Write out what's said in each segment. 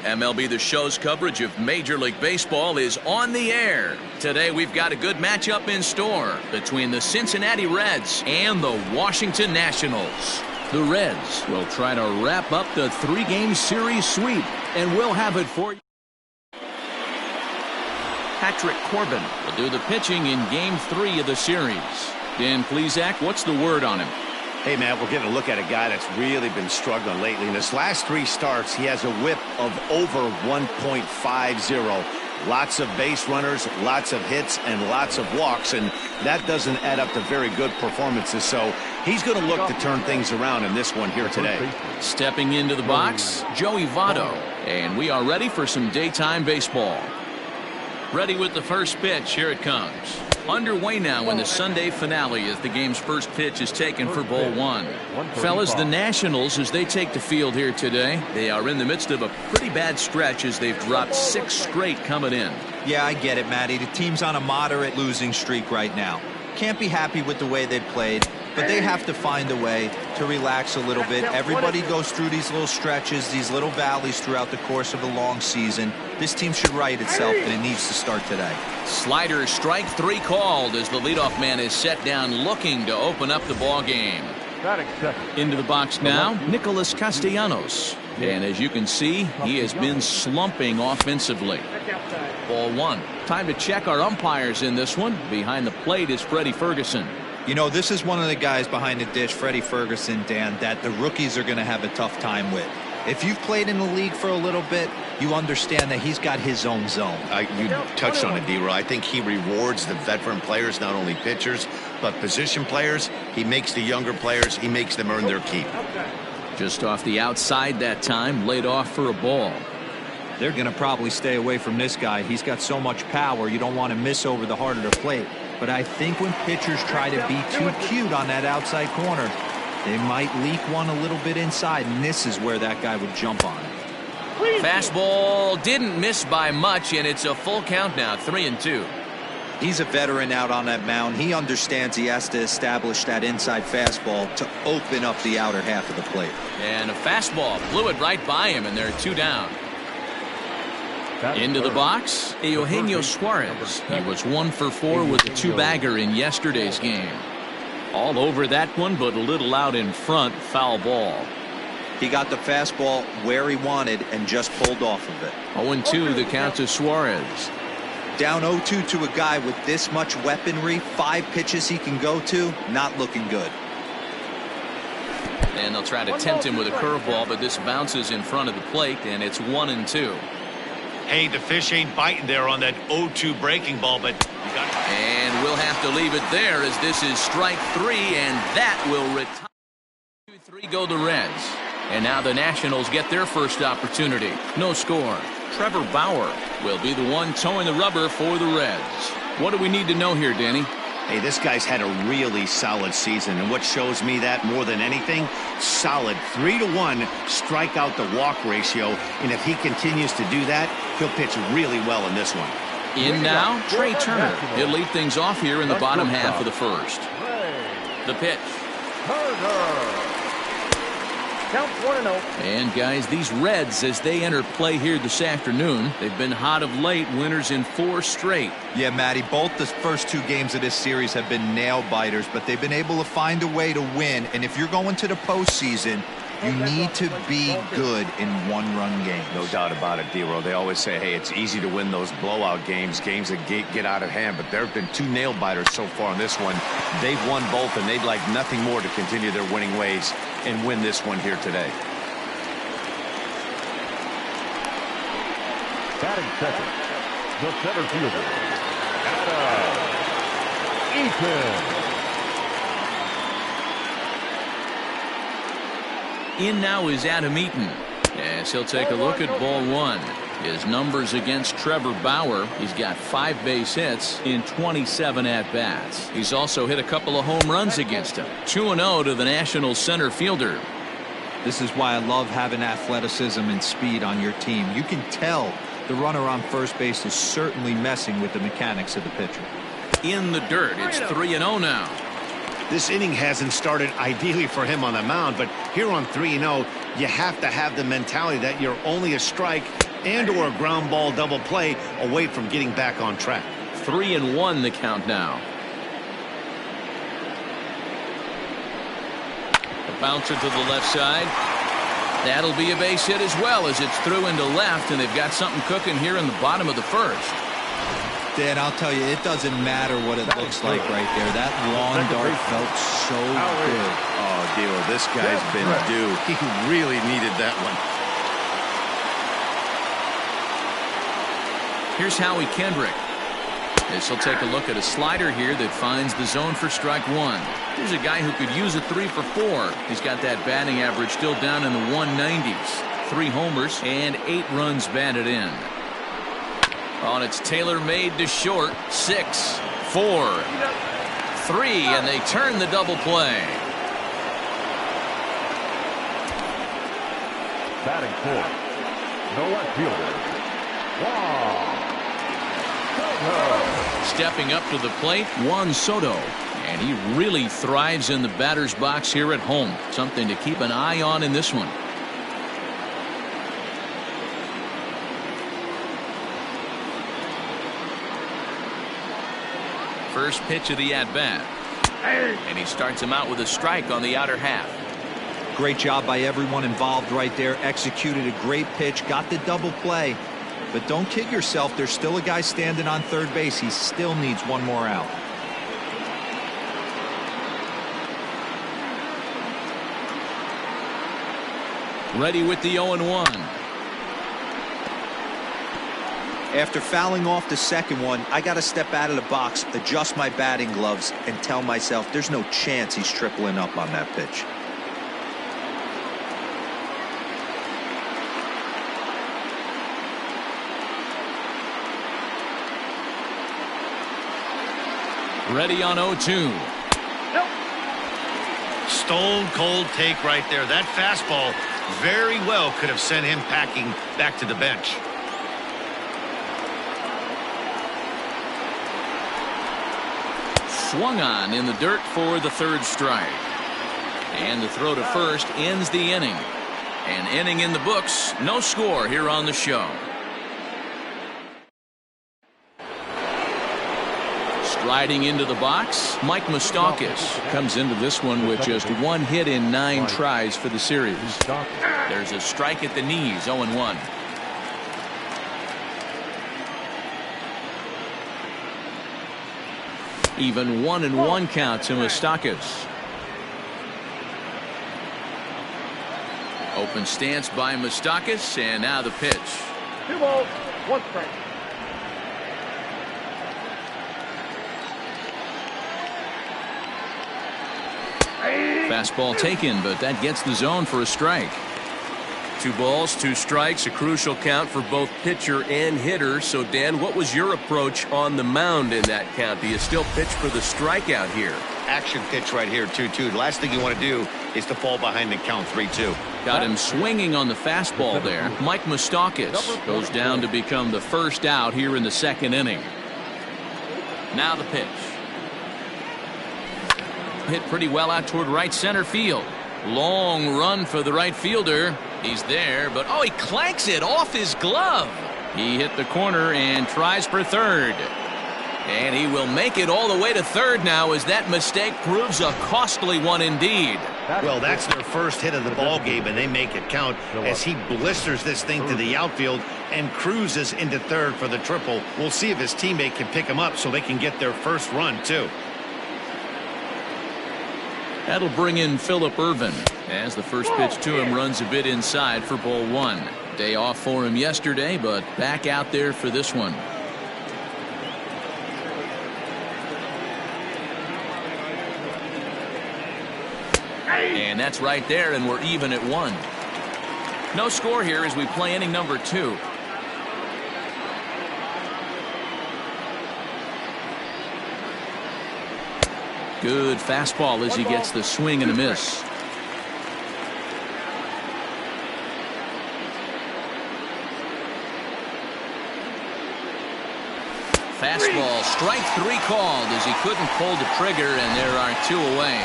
MLB The Show's coverage of Major League Baseball is on the air. Today we've got a good matchup in store between the Cincinnati Reds and the Washington Nationals. The Reds will try to wrap up the three-game series sweep, and we'll have it for you. Patrick Corbin will do the pitching in Game 3 of the series. Dan Plesac, what's the word on him? Hey, Matt, we're getting a look at a guy that's really been struggling lately. In his last 3 starts, he has a whip of over 1.50. Lots of base runners, lots of hits, and lots of walks, and that doesn't add up to very good performances. So he's going to look to turn things around in this one here today. Stepping into the box, Joey Votto, and we are ready for some daytime baseball. Ready with the first pitch. Here it comes. Underway now in the Sunday finale as the game's first pitch is taken for ball 1. Fellas, the Nationals, as they take the field here today, they are in the midst of a pretty bad stretch as they've dropped 6 straight coming in. Yeah, I get it, Matty. The team's on a moderate losing streak right now. Can't be happy with the way they played, but they have to find a way to relax a little bit. Everybody goes through these little stretches, these little valleys throughout the course of a long season. This team should right itself, and it needs to start today. Slider strike 3 called as the leadoff man is set down looking to open up the ball game. Into the box now, Nicholas Castellanos. And as you can see, he has been slumping offensively. Ball 1. Time to check our umpires in this one. Behind the plate is Freddie Ferguson. You know, this is one of the guys behind the dish, Freddie Ferguson, Dan, that the rookies are going to have a tough time with. If you've played in the league for a little bit, you understand that he's got his own zone. You touched on it, D-Roy. I think he rewards the veteran players, not only pitchers, but position players. He makes the younger players, he makes them earn their keep. Just off the outside that time, laid off for a ball. They're going to probably stay away from this guy. He's got so much power, you don't want to miss over the heart of the plate. But I think when pitchers try to be too cute on that outside corner, they might leak one a little bit inside, and this is where that guy would jump on it. Fastball didn't miss by much, and it's a full count now, 3-2. He's a veteran out on that mound. He understands he has to establish that inside fastball to open up the outer half of the plate. And a fastball blew it right by him, and they're 2 down. Into the box, Eugenio Suarez. He was 1 for 4 with a 2-bagger in yesterday's game. All over that one, but a little out in front. Foul ball. He got the fastball where he wanted and just pulled off of it. 0-2 the count to Suarez. Down 0-2 to a guy with this much weaponry, 5 pitches he can go to, not looking good. And they'll try to tempt him with a curveball, but this bounces in front of the plate, and it's 1-2. Hey, the fish ain't biting there on that 0-2 breaking ball, but you got it. And we'll have to leave it there as this is strike 3, and that will retire. 2-3 go the Reds. And now the Nationals get their first opportunity. No score. Trevor Bauer will be the one towing the rubber for the Reds. What do we need to know here, Danny? Hey, this guy's had a really solid season, and what shows me that more than anything, solid 3-to-1 strikeout to walk ratio, and if he continues to do that, he'll pitch really well in this one. In now, Trey Turner. He'll lead things off here in the bottom half of the first. The pitch. Count 1-0. And guys, these Reds, as they enter play here this afternoon, they've been hot of late, winners in 4 straight. Yeah, Matty, both the first 2 games of this series have been nail biters, but they've been able to find a way to win. And if you're going to the postseason, you need to be good in 1-run games. No doubt about it, D-Roy. They always say, hey, it's easy to win those blowout games that get out of hand, but there have been 2 nail biters so far in this one. They've won both, and they'd like nothing more to continue their winning ways and win this one here today. Batting second, the center fielder, Adam Eaton. In now is Adam Eaton, as he'll take a look at ball 1. His numbers against Trevor Bauer, he's got 5 base hits in 27 at-bats. He's also hit a couple of home runs against him. 2-0 to the Nationals center fielder. This is why I love having athleticism and speed on your team. You can tell the runner on first base is certainly messing with the mechanics of the pitcher. In the dirt, it's 3-0 now. This inning hasn't started ideally for him on the mound, but here on 3-0, you have to have the mentality that you're only a strike and or a ground ball double play away from getting back on track. 3-1 the count now. A bouncer to the left side. That'll be a base hit as well as it's through into left, and they've got something cooking here in the bottom of the first. Dan, I'll tell you, it doesn't matter what it looks like right there. That lawn dart felt so good. Oh, Dilo, this guy's been due. He really needed that one. Here's Howie Kendrick. This will take a look at a slider here that finds the zone for strike one. Here's a guy who could use a 3 for 4. He's got that batting average still down in the 190s. 3 homers and 8 runs batted in. Oh, and it's tailor-made to short. 6, 4, 3, and they turn the double play. Batting fourth, the left fielder, Juan Soto. Stepping up to the plate, Juan Soto. And he really thrives in the batter's box here at home. Something to keep an eye on in this one. First pitch of the at-bat. And he starts him out with a strike on the outer half. Great job by everyone involved right there. Executed a great pitch, got the double play. But don't kid yourself, there's still a guy standing on third base. He still needs one more out. Ready with the 0-1. After fouling off the second one, I got to step out of the box, adjust my batting gloves, and tell myself there's no chance he's tripling up on that pitch. Ready on 0-2. Stone cold take right there. That fastball very well could have sent him packing back to the bench. Swung on in the dirt for the third strike. And the throw to first ends the inning. An inning in the books. No score here on the show. Striding into the box, Mike Moustakas comes into this one with just 1 hit in 9 tries for the series. There's a strike at the knees, 0-1. Even 1-1 count to Moustakas. Open stance by Moustakas, and now the pitch. 2 balls, 1 strike. Fastball taken, but that gets the zone for a strike. 2 balls, 2 strikes, a crucial count for both pitcher and hitter. So, Dan, what was your approach on the mound in that count? Do you still pitch for the strikeout here? Action pitch right here, 2-2. The last thing you want to do is to fall behind the count 3-2. Got him swinging on the fastball there. Mike Moustakas goes down to become the first out here in the second inning. Now the pitch. Hit pretty well out toward right center field. Long run for the right fielder. He's there, but oh, he clanks it off his glove. He hit the corner and tries for third. And he will make it all the way to third now as that mistake proves a costly one indeed. Well, that's their first hit of the ball game, and they make it count as he blisters this thing to the outfield and cruises into third for the triple. We'll see if his teammate can pick him up so they can get their first run, too. That'll bring in Phillip Ervin as the first pitch to him runs a bit inside for ball 1. Day off for him yesterday, but back out there for this one. And that's right there, and we're even at 1. No score here as we play inning number 2. Good fastball as he gets the swing and a miss. Fastball, strike 3 called as he couldn't pull the trigger, and there are 2 away.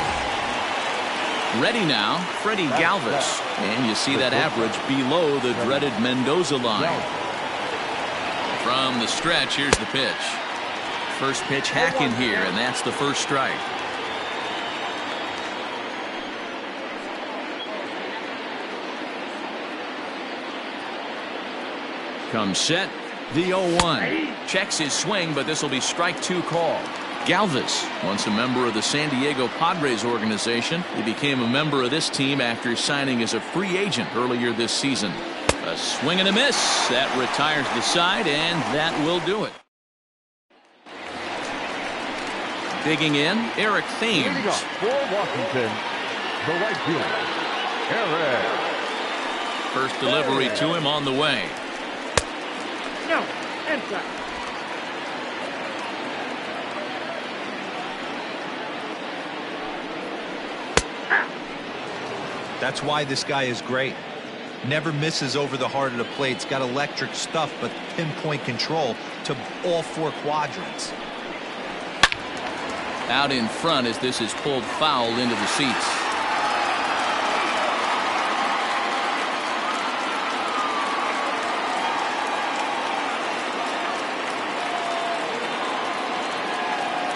Ready now, Freddie Galvis, and you see that average below the dreaded Mendoza line. From the stretch, here's the pitch. First pitch hacking here, and that's the first strike. Comes set. The 0-1. Checks his swing, but this will be strike two call. Galvis, once a member of the San Diego Padres organization, he became a member of this team after signing as a free agent earlier this season. A swing and a miss. That retires the side, and that will do it. Digging in, Eric Thames. For Washington, the right fielder, Eric. First delivery to him on the way. No, inside. That's why this guy is great. Never misses over the heart of the plate. He's got electric stuff, but pinpoint control to all four quadrants. Out in front as this is pulled foul into the seats.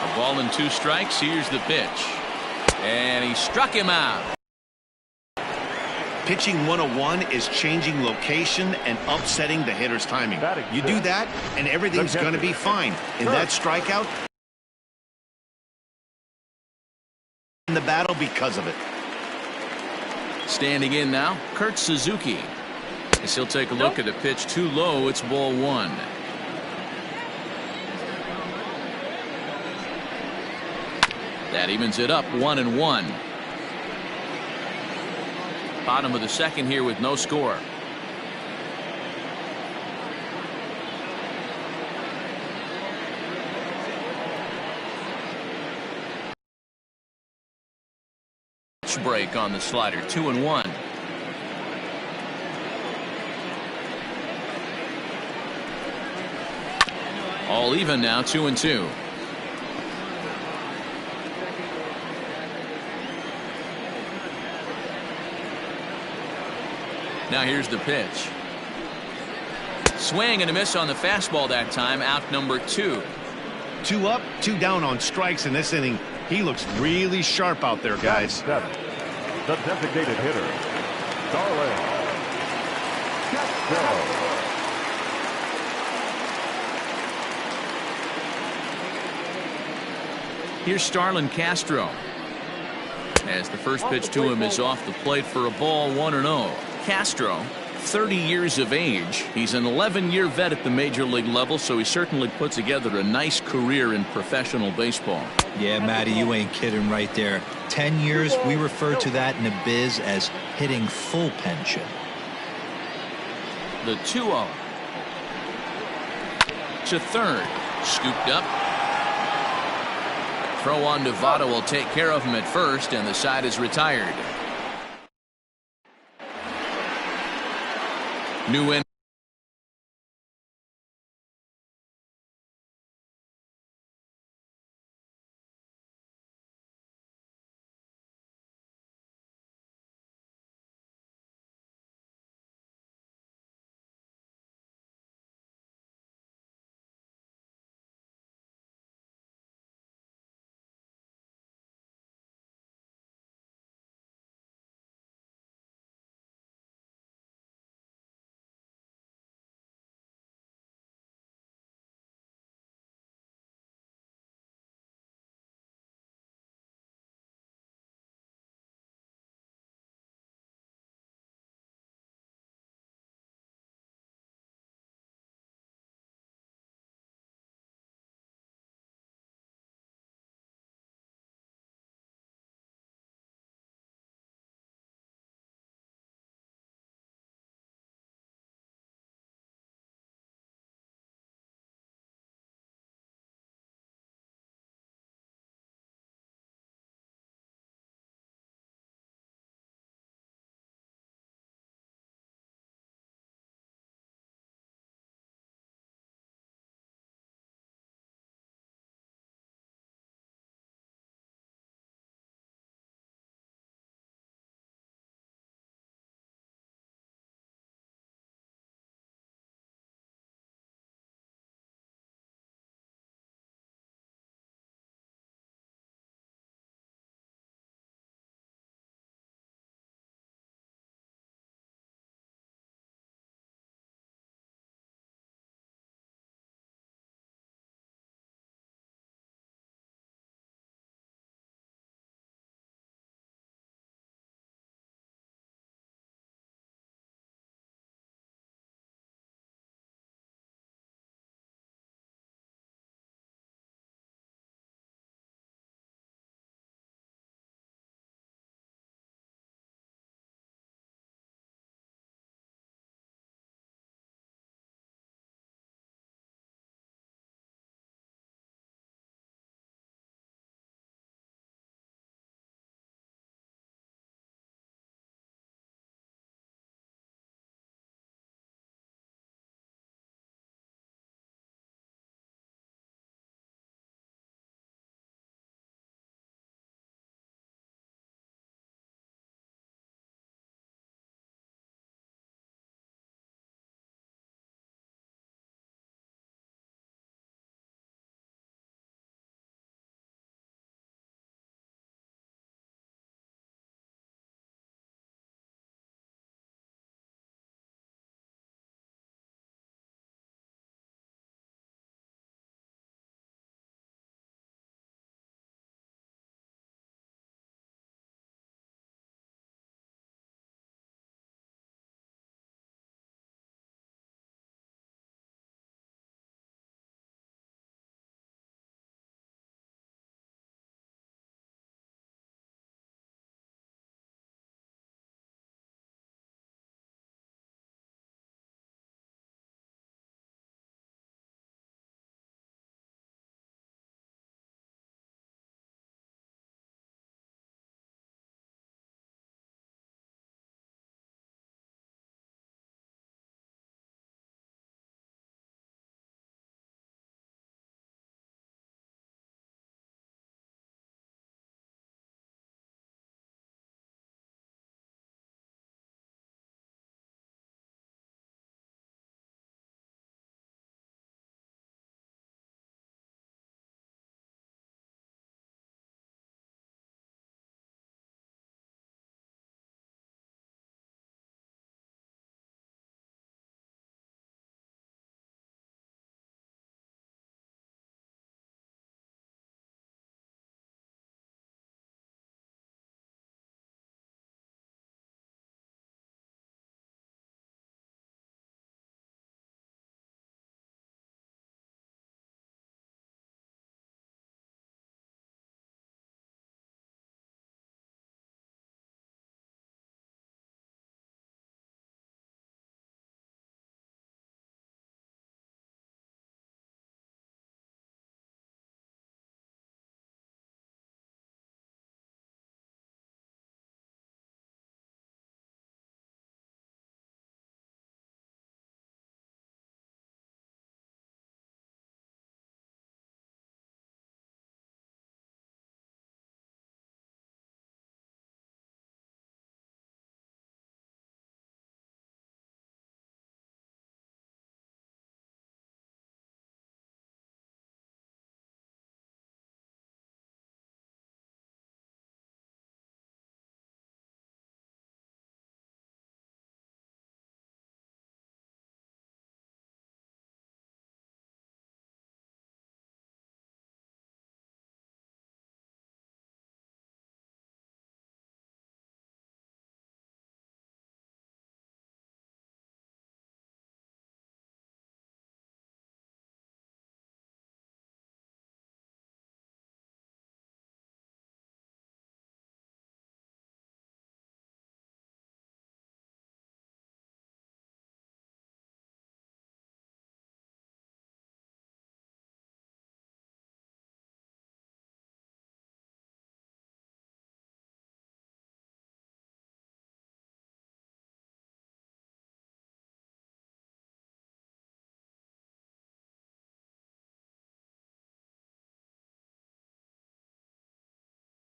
A ball and 2 strikes. Here's the pitch. And he struck him out. Pitching 101 is changing location and upsetting the hitter's timing. You do that, and everything's going to be fine. In that strikeout, in the battle because of it. Standing in now, Kurt Suzuki. As he'll take a look at a pitch too low, it's ball 1. That evens it up 1-1. Bottom of the second here with no score. Break on the slider. 2-1. All even now. 2-2. Now here's the pitch. Swing and a miss on the fastball that time. Out number 2. 2 up, 2 down on strikes in this inning. He looks really sharp out there, guys. 7. The designated hitter, Starlin Castro. Here's Starlin Castro. As the first pitch to him is off the plate for a ball. 1-0. Castro, 30 years of age. He's an 11-year vet at the major league level, so he certainly put together a nice career in professional baseball. Yeah, Matty, you ain't kidding right there. 10 years, we refer to that in the biz as hitting full pension. The 2-0. To third. Scooped up. Throw on to Votto will take care of him at first, and the side is retired. New in.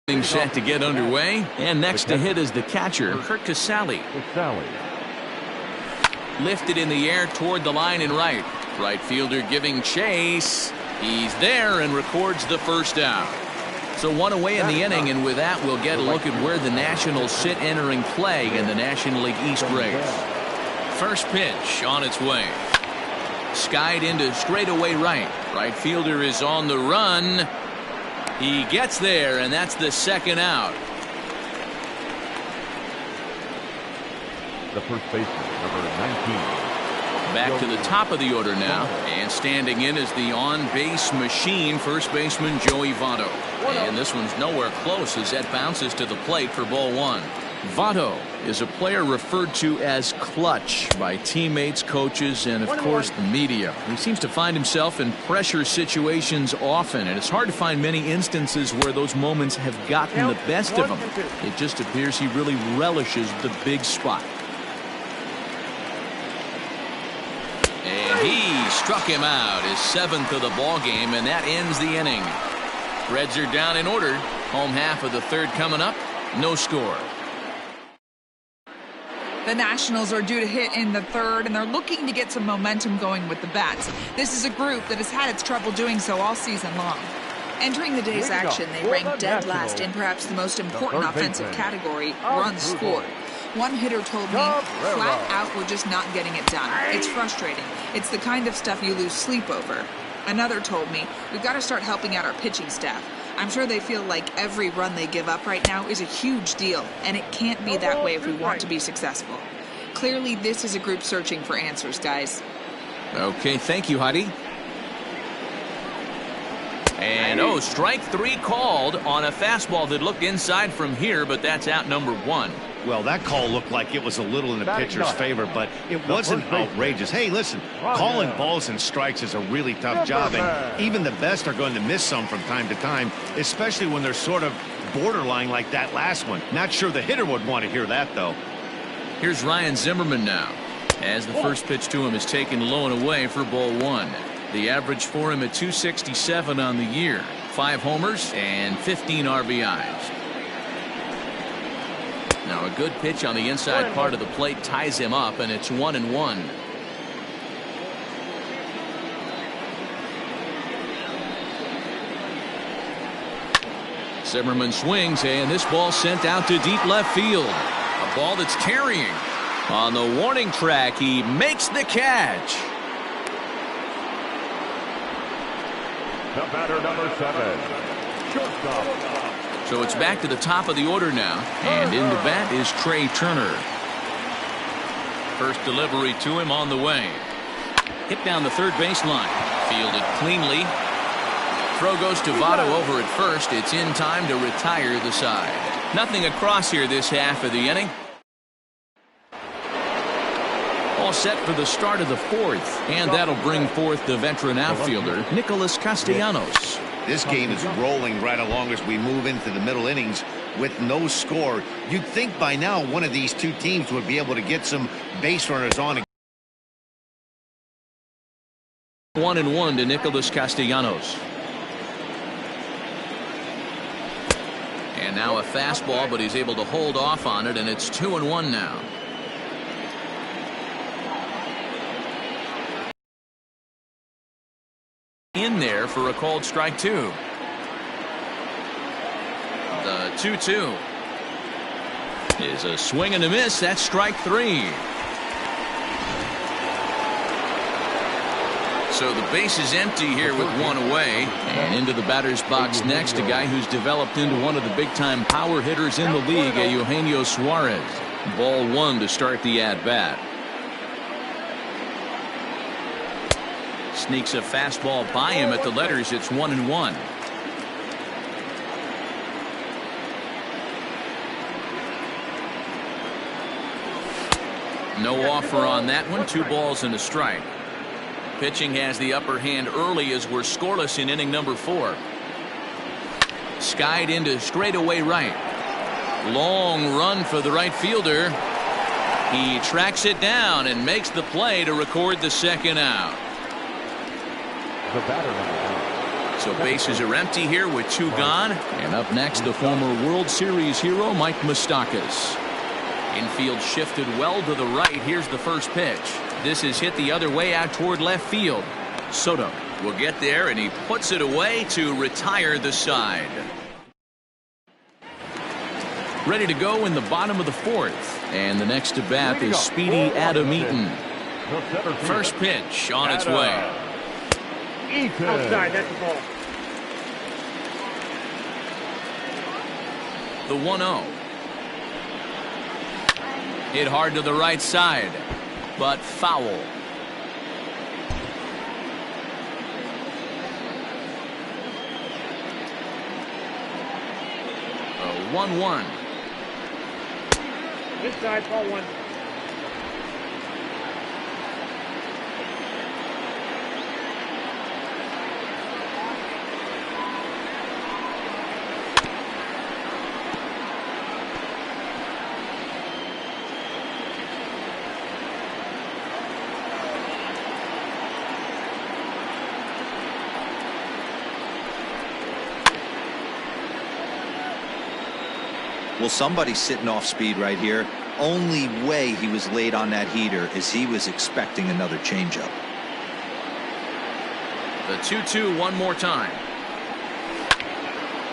Set to get underway, and next to hit is the catcher, Kurt Casale. Lifted in the air toward the line and right. Right fielder giving chase. He's there and records the first out. So one away in the inning, and with that we'll get a look at where the Nationals sit entering play in the National League East race. First pitch on its way. Skied into straightaway right. Right fielder is on the run. He gets there, and that's the second out. The first baseman, number 19. Back to the top of the order now, and standing in is the on-base machine, first baseman Joey Votto. And this one's nowhere close as that bounces to the plate for ball one. Votto is a player referred to as clutch by teammates, coaches, and of course the media. He seems to find himself in pressure situations often, and it's hard to find many instances where those moments have gotten the best of him. It just appears he really relishes the big spot. And he struck him out, his seventh of the ball game, and that ends the inning. Reds are down in order. Home half of the third coming up. No score. The Nationals are due to hit in the third, and they're looking to get some momentum going with the bats. This is a group that has had its trouble doing so all season long. Entering the day's action, they ranked dead last in perhaps the most important offensive category, runs scored. One hitter told me, flat out, we're just not getting it done. It's frustrating. It's the kind of stuff you lose sleep over. Another told me, we've got to start helping out our pitching staff. I'm sure they feel like every run they give up right now is a huge deal, and it can't be that way if we want to be successful. Clearly, this is a group searching for answers, guys. Okay, thank you, Heidi. And strike three called on a fastball that looked inside from here, but that's out number one. Well, that call looked like it was a little in the pitcher's favor, but it wasn't outrageous. Hey, listen, calling balls and strikes is a really tough job, and even the best are going to miss some from time to time, especially when they're sort of borderline like that last one. Not sure the hitter would want to hear that, though. Here's Ryan Zimmerman now, as the first pitch to him is taken low and away for ball one. The average for him at 267 on the year, 5 homers and 15 RBIs. Now a good pitch on the inside part of the plate ties him up, and it's 1-1. Zimmerman swings, and this ball sent out to deep left field. A ball that's carrying. On the warning track, he makes the catch. The batter, number 7, shortstop. So it's back to the top of the order now, and in the bat is Trey Turner. First delivery to him on the way. Hit down the third baseline. Fielded cleanly. Throw goes to Votto over at first. It's in time to retire the side. Nothing across here this half of the inning. All set for the start of the fourth, and that'll bring forth the veteran outfielder, Nicholas Castellanos. This game is rolling right along as we move into the middle innings with no score. You'd think by now one of these two teams would be able to get some base runners on. 1-1 to Nicholas Castellanos. And now a fastball, but he's able to hold off on it, and it's 2-1 now. In there for a called strike two. The 2-2 is a swing and a miss. That's strike three. So the base is empty here with one away, and into the batter's box next, a guy who's developed into one of the big-time power hitters in the league, Eugenio Suarez. Ball one to start the at-bat. Sneaks a fastball by him at the letters. It's 1-1. No offer on that one. 2 balls and a strike. Pitching has the upper hand early as we're scoreless in inning number 4. Skied into straightaway right. Long run for the right fielder. He tracks it down and makes the play to record the second out. The batter, number 1. So bases are empty here with 2 gone. And up next, the former World Series hero, Mike Moustakas. Infield shifted well to the right. Here's the first pitch. This is hit the other way out toward left field. Soto will get there, and he puts it away to retire the side. Ready to go in the bottom of the 4th. And the next to bat is Speedy Adam Eaton. First pitch on its way. Outside, that's the ball. The 1-0. Hit hard to the right side, but foul. A 1-1. Inside, ball 1. Well, somebody's sitting off speed right here. Only way he was late on that heater is he was expecting another changeup. The 2-2 one more time.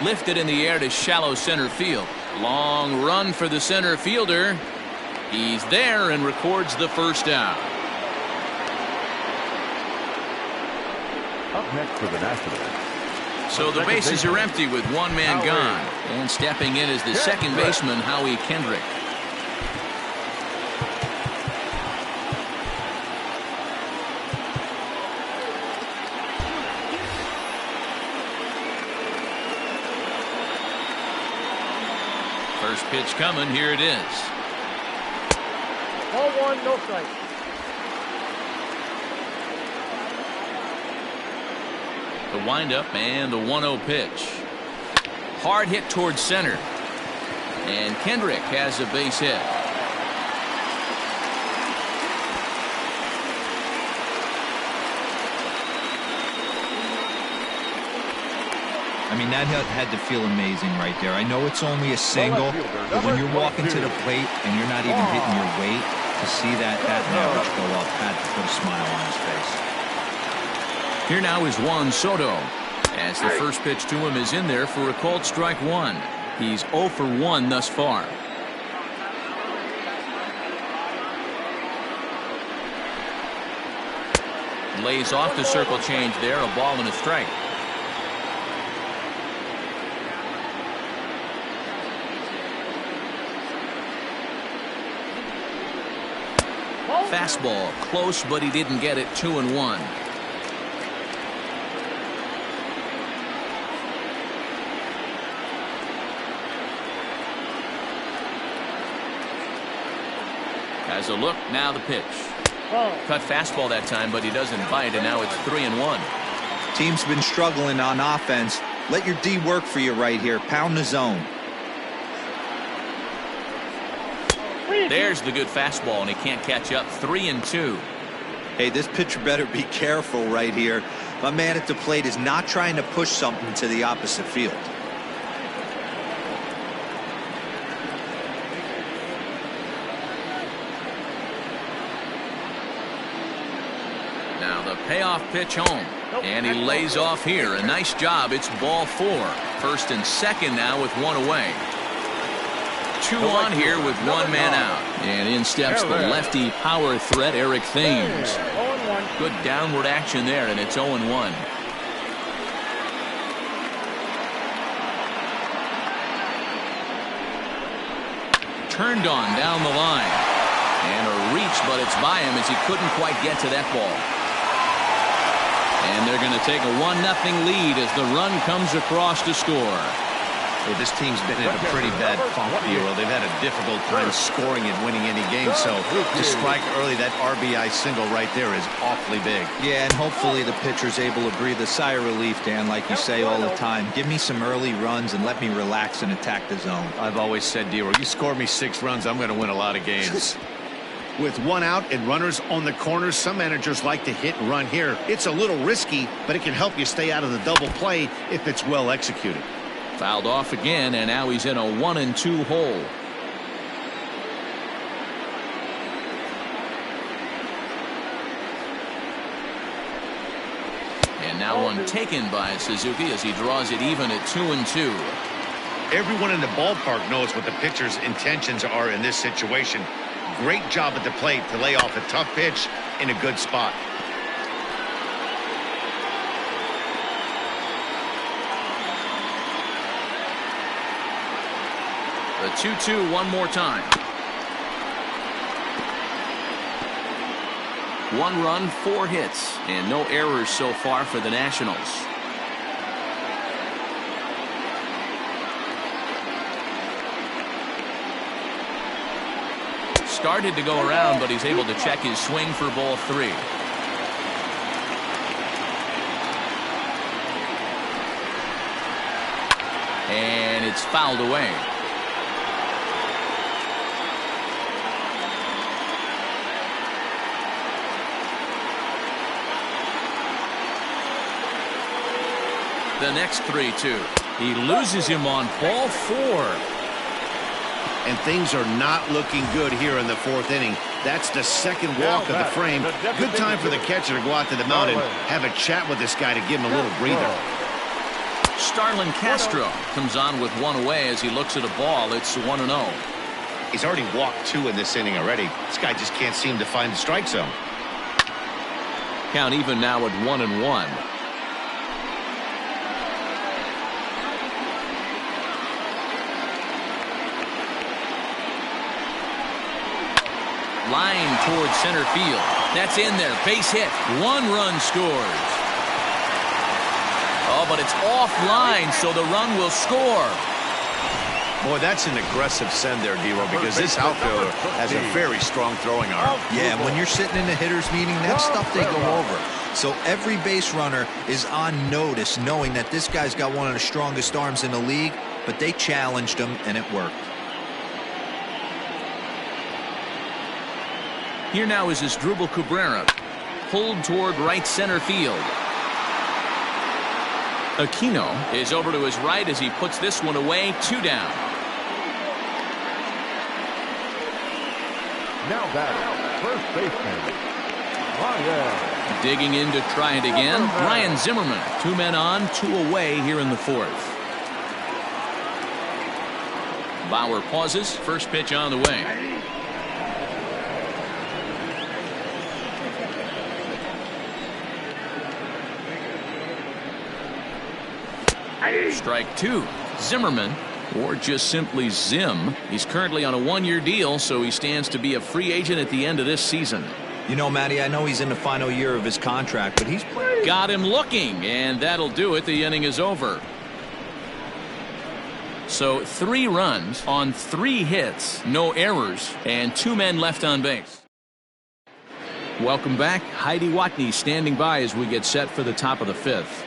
Lifted in the air to shallow center field. Long run for the center fielder. He's there and records the first out. Up next for the Nationals. So the bases are empty with 1 man gone. And stepping in is the second baseman, Howie Kendrick. First pitch coming. Here it is. Ball 1, no strike. The windup and the 1-0 pitch. Hard hit towards center. And Kendrick has a base hit. I mean, that had to feel amazing right there. I know it's only a single, but when you're walking to the plate and you're not even hitting your weight, to see that average go up had to put a smile on his face. Here now is Juan Soto, as the first pitch to him is in there for a called strike 1. He's 0 for 1 thus far. Lays off the circle change there, a ball and a strike. Fastball close, but he didn't get it. 2-1. Has a look, now the pitch. Cut fastball that time, but he doesn't bite, and now it's 3-1. Team's been struggling on offense. Let your D work for you right here. Pound the zone. There's the good fastball, and he can't catch up. 3-2. Hey, this pitcher better be careful right here. My man at the plate is not trying to push something to the opposite field. Now the payoff pitch home, and he lays off here. A nice job. It's ball 4. First and second now with 1 away. 2 on here with 1 man out. And in steps the lefty power threat, Eric Thames. Good downward action there, and it's 0-1. Turned on down the line. And a reach, but it's by him as he couldn't quite get to that ball. And they're going to take a 1-0 lead as the run comes across to score. Well, this team's been in a pretty bad funk, Bureau. They've had a difficult time scoring and winning any game. So to strike early, that RBI single right there is awfully big. Yeah, and hopefully the pitcher's able to breathe a sigh of relief, Dan, like you say all the time. Give me some early runs and let me relax and attack the zone. I've always said, Bureau, you score me 6 runs, I'm going to win a lot of games. With one out and runners on the corners, some managers like to hit and run here. It's a little risky, but it can help you stay out of the double play if it's well executed. Fouled off again, and now he's in a 1-2 hole. And now one taken by Suzuki as he draws it even at 2-2. Everyone in the ballpark knows what the pitcher's intentions are in this situation. Great job at the plate to lay off a tough pitch in a good spot. The 2-2 one more time. 1 run, 4 hits, and no errors so far for the Nationals. Started to go around, but he's able to check his swing for ball 3. And it's fouled away. The next 3-2. He loses him on ball 4. And things are not looking good here in the 4th inning. That's the second walk of the frame. Good time for the catcher to go out to the mound and have a chat with this guy to give him a little breather. Starlin Castro comes on with 1 away as he looks at a ball. It's 1-0. He's already walked 2 in this inning already. This guy just can't seem to find the strike zone. Count even now at 1-1. Line towards center field. That's in there. Base hit. 1 run scores. Oh, but it's offline, so the run will score. Boy, that's an aggressive send there, D-Roll, because this outfielder has a very strong throwing arm. Yeah, when you're sitting in a hitter's meeting, that's stuff they go over. So every base runner is on notice, knowing that this guy's got one of the strongest arms in the league, but they challenged him, and it worked. Here now is Asdrubal Cabrera, pulled toward right center field. Aquino is over to his right as he puts this one away. 2 down. Now batting, first baseman, Ryan. Digging in to try it again, Ryan Zimmerman. 2 men on, 2 away here in the 4th. Bauer pauses. First pitch on the way. Strike 2. Zimmerman, or just simply Zim. He's currently on a 1-year deal, so he stands to be a free agent at the end of this season. You know, Matty, I know he's in the final year of his contract, but he's playing. Got him looking, and that'll do it. The inning is over. So 3 runs on 3 hits, no errors, and 2 men left on base. Welcome back. Heidi Watney standing by as we get set for the top of the 5th.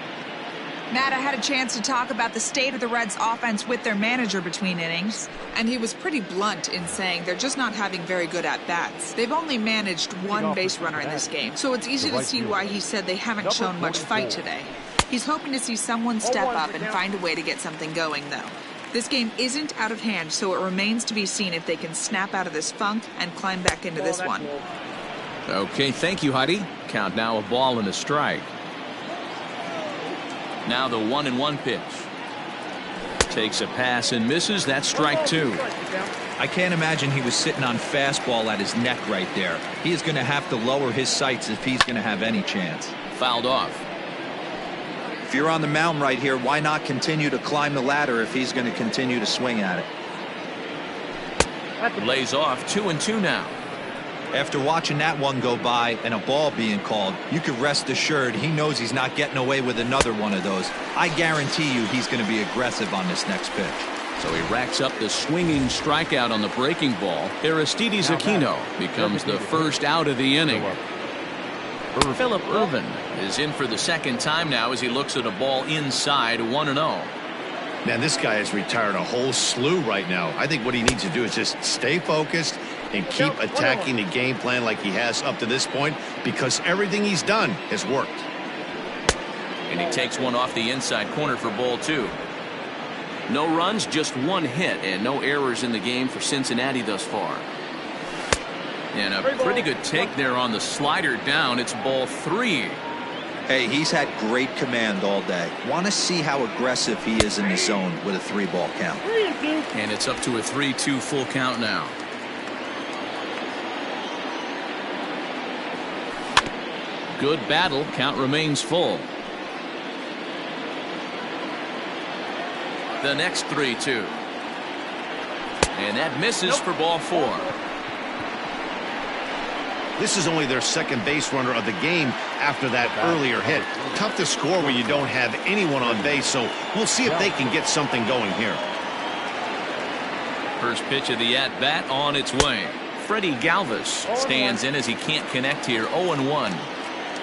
Matt, I had a chance to talk about the state of the Reds' offense with their manager between innings, and he was pretty blunt in saying they're just not having very good at-bats. They've only managed 1 base runner in this game, so it's easy to see why he said they haven't shown much fight today. He's hoping to see someone step up and find a way to get something going, though. This game isn't out of hand, so it remains to be seen if they can snap out of this funk and climb back into this one. Okay, thank you, Heidi. Count now a ball and a strike. Now the 1-1 pitch. Takes a pass and misses. That's strike 2. I can't imagine he was sitting on fastball at his neck right there. He is going to have to lower his sights if he's going to have any chance. Fouled off. If you're on the mound right here, why not continue to climb the ladder if he's going to continue to swing at it? Lays off. 2-2 now. After watching that one go by and a ball being called, you could rest assured he knows he's not getting away with another one of those. I guarantee you he's going to be aggressive on this next pitch. So he racks up the swinging strikeout on the breaking ball. Aristides Aquino becomes the first out of the inning. Phillip Ervin is in for the second time now as he looks at a ball inside. 1-0. Man, this guy has retired a whole slew right now. I think what he needs to do is just stay focused and keep attacking the game plan like he has up to this point, because everything he's done has worked. And he takes one off the inside corner for ball 2. No runs, just one hit, and no errors in the game for Cincinnati thus far. And a pretty good take there on the slider down. It's ball 3. Hey, he's had great command all day. Want to see how aggressive he is in the zone with a 3-ball count. And it's up to a 3-2 full count now. Good battle. Count remains full. The next 3-2. And that misses for ball 4. This is only their second base runner of the game after that earlier hit. Tough to score when you don't have anyone on base, so we'll see if they can get something going here. First pitch of the at-bat on its way. Freddie Galvis stands in as he can't connect here. 0-1.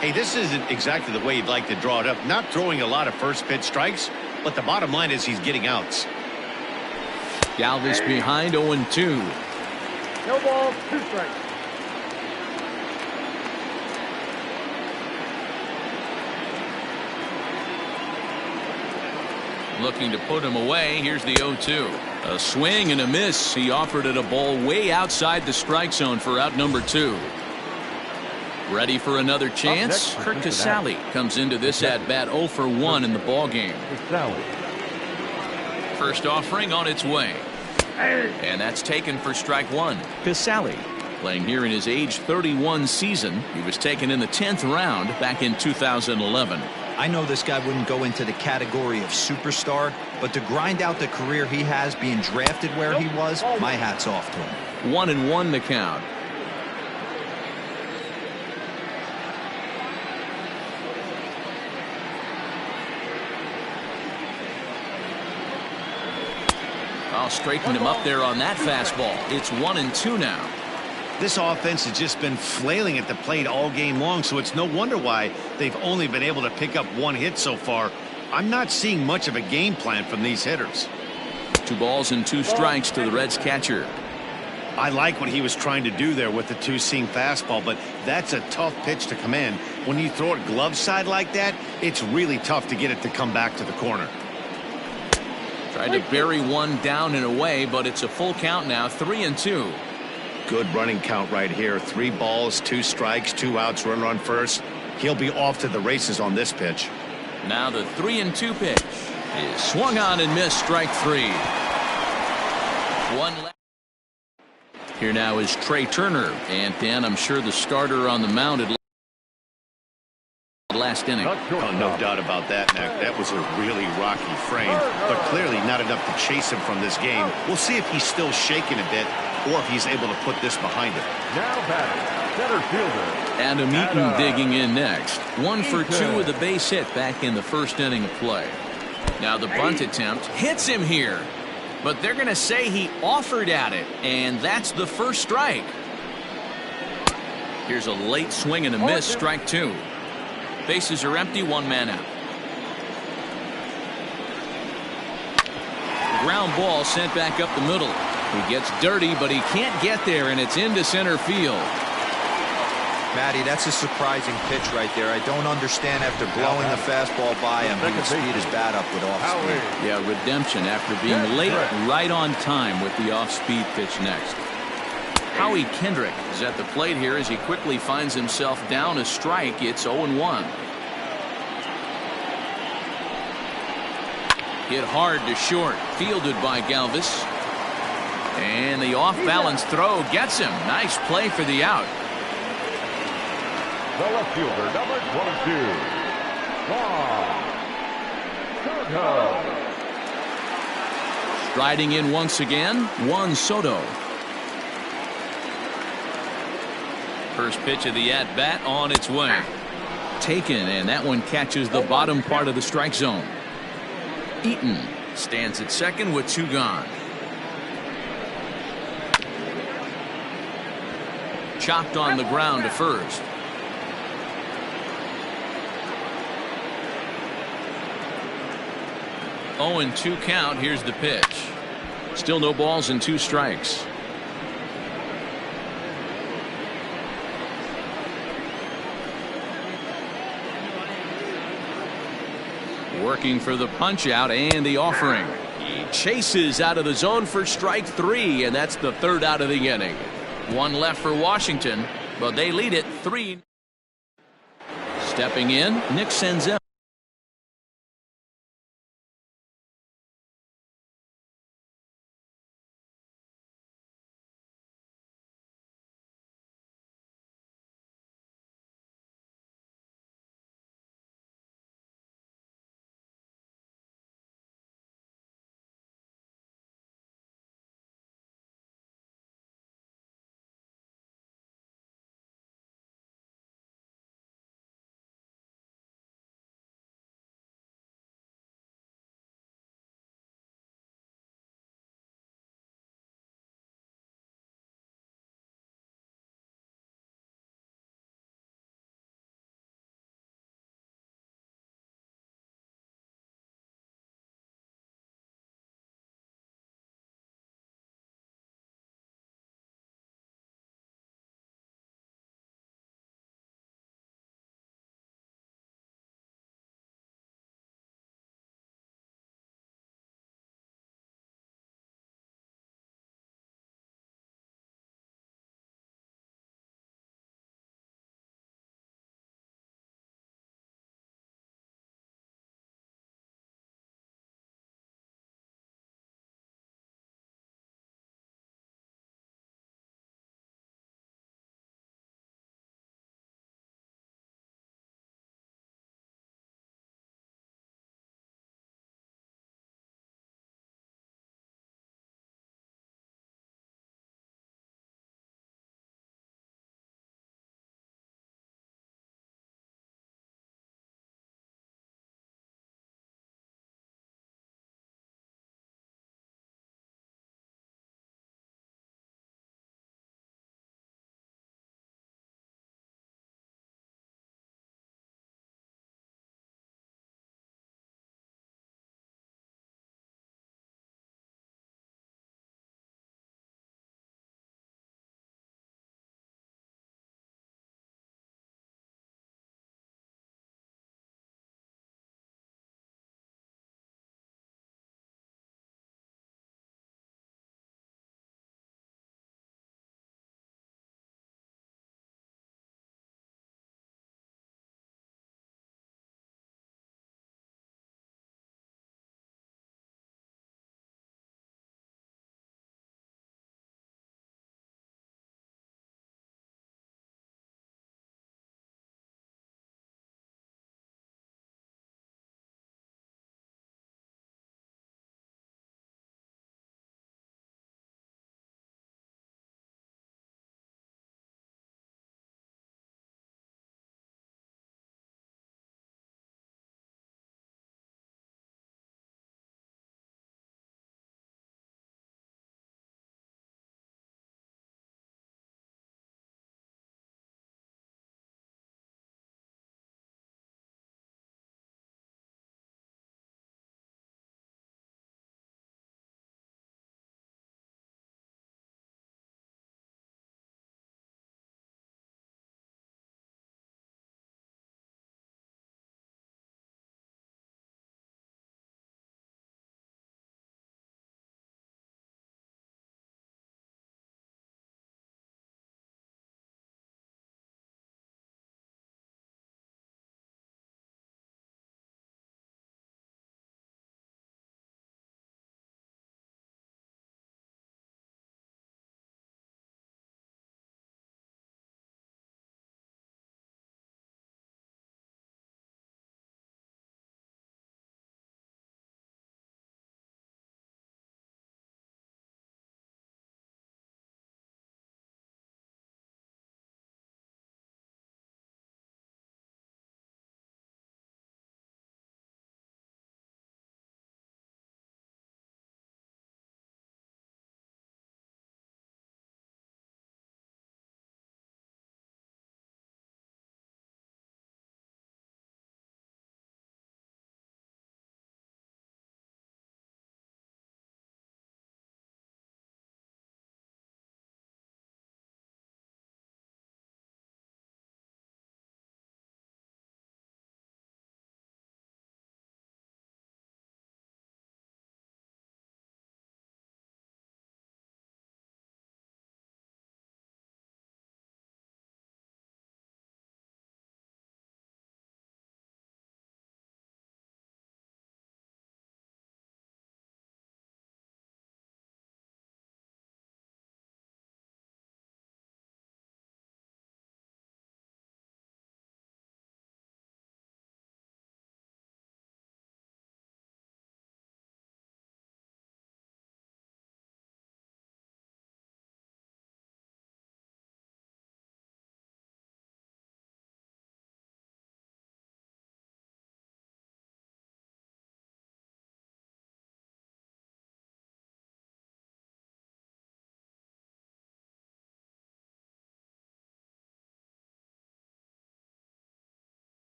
Hey, this isn't exactly the way you'd like to draw it up. Not throwing a lot of first pitch strikes, but the bottom line is he's getting outs. Galvis behind 0-2. No balls, 2 strikes. Looking to put him away. Here's the 0-2. A swing and a miss. He offered it a ball way outside the strike zone for out number 2. Ready for another chance? Kurt Casale comes into this at bat 0 for 1 in the ball game. First offering on its way. And that's taken for strike 1. Casale playing here in his age 31 season. He was taken in the 10th round back in 2011. I know this guy wouldn't go into the category of superstar, but to grind out the career he has being drafted where he was, my hat's off to him. 1-1 the count. I'll straighten him up there on that fastball. It's 1-2 now. This offense has just been flailing at the plate all game long, so it's no wonder why they've only been able to pick up 1 hit so far. I'm not seeing much of a game plan from these hitters. 2 balls and 2 strikes to the Reds catcher. I like what he was trying to do there with the 2-seam fastball, but that's a tough pitch to command. When you throw it glove side like that, it's really tough to get it to come back to the corner. Tried to bury one down and away, but it's a full count now. 3-2. Good running count right here. 3 balls, 2 strikes, 2 outs, runner on first. He'll be off to the races on this pitch. Now the 3-2 pitch is swung on and missed. Strike 3. 1 left. Here now is Trey Turner, and Dan, I'm sure the starter on the mound at last inning. Oh, no doubt about that, Mac. That was a really rocky frame, but clearly not enough to chase him from this game. We'll see if he's still shaking a bit, or if he's able to put this behind him. Now batting, center fielder Adam Eaton digging in next. 1 for 2 with a base hit back in the first inning of play. Now the bunt attempt hits him here, but they're going to say he offered at it, and that's the first strike. Here's a late swing and a miss. Strike 2. Bases are empty. 1 man out. Ground ball sent back up the middle. He gets dirty, but he can't get there, and it's into center field. Matty, that's a surprising pitch right there. I don't understand after blowing the fastball by him, he would speed his bat up with off speed. Yeah, redemption after being late, right on time with the off-speed pitch next. Howie Kendrick is at the plate here as he quickly finds himself down a strike. It's 0-1. Hit hard to short, fielded by Galvis. And the off-balance throw gets him. Nice play for the out. The left fielder, number 22, Juan Soto. Striding in once again, Juan Soto. First pitch of the at-bat on its way. Taken, and that one catches the bottom part of the strike zone. Eaton stands at second with 2 gone. Chopped on the ground to first. Oh, and 2 count. Here's the pitch. Still no balls and 2 strikes. Working for the punch out and the offering. He chases out of the zone for strike 3, and that's the 3rd out of the inning. 1 left for Washington, but they lead it 3. Stepping in, Nick Senzel.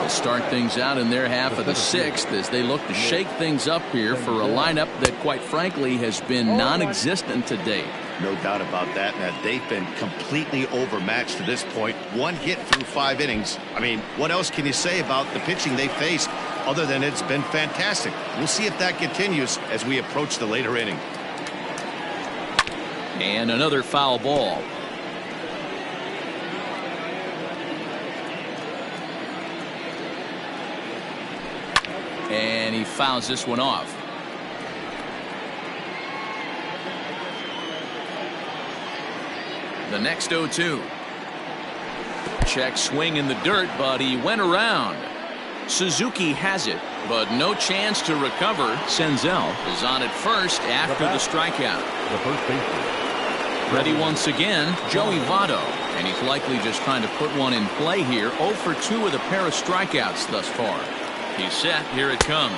They'll start things out in their half of the sixth as they look to shake things up here for a lineup that, quite frankly, has been non-existent to date. No doubt about that, Matt. They've been completely overmatched to this point. One hit through 5 innings. I mean, what else can you say about the pitching they faced other than it's been fantastic? We'll see if that continues as we approach the later inning. And another foul ball. And he fouls this one off. The next 0-2. Check swing in the dirt, but he went around. Suzuki has it, but no chance to recover. Senzel is on at first after the strikeout. The first baseman. Ready once again, Joey Votto. And he's likely just trying to put one in play here. 0 for 2 with a pair of strikeouts thus far. He's set. Here it comes.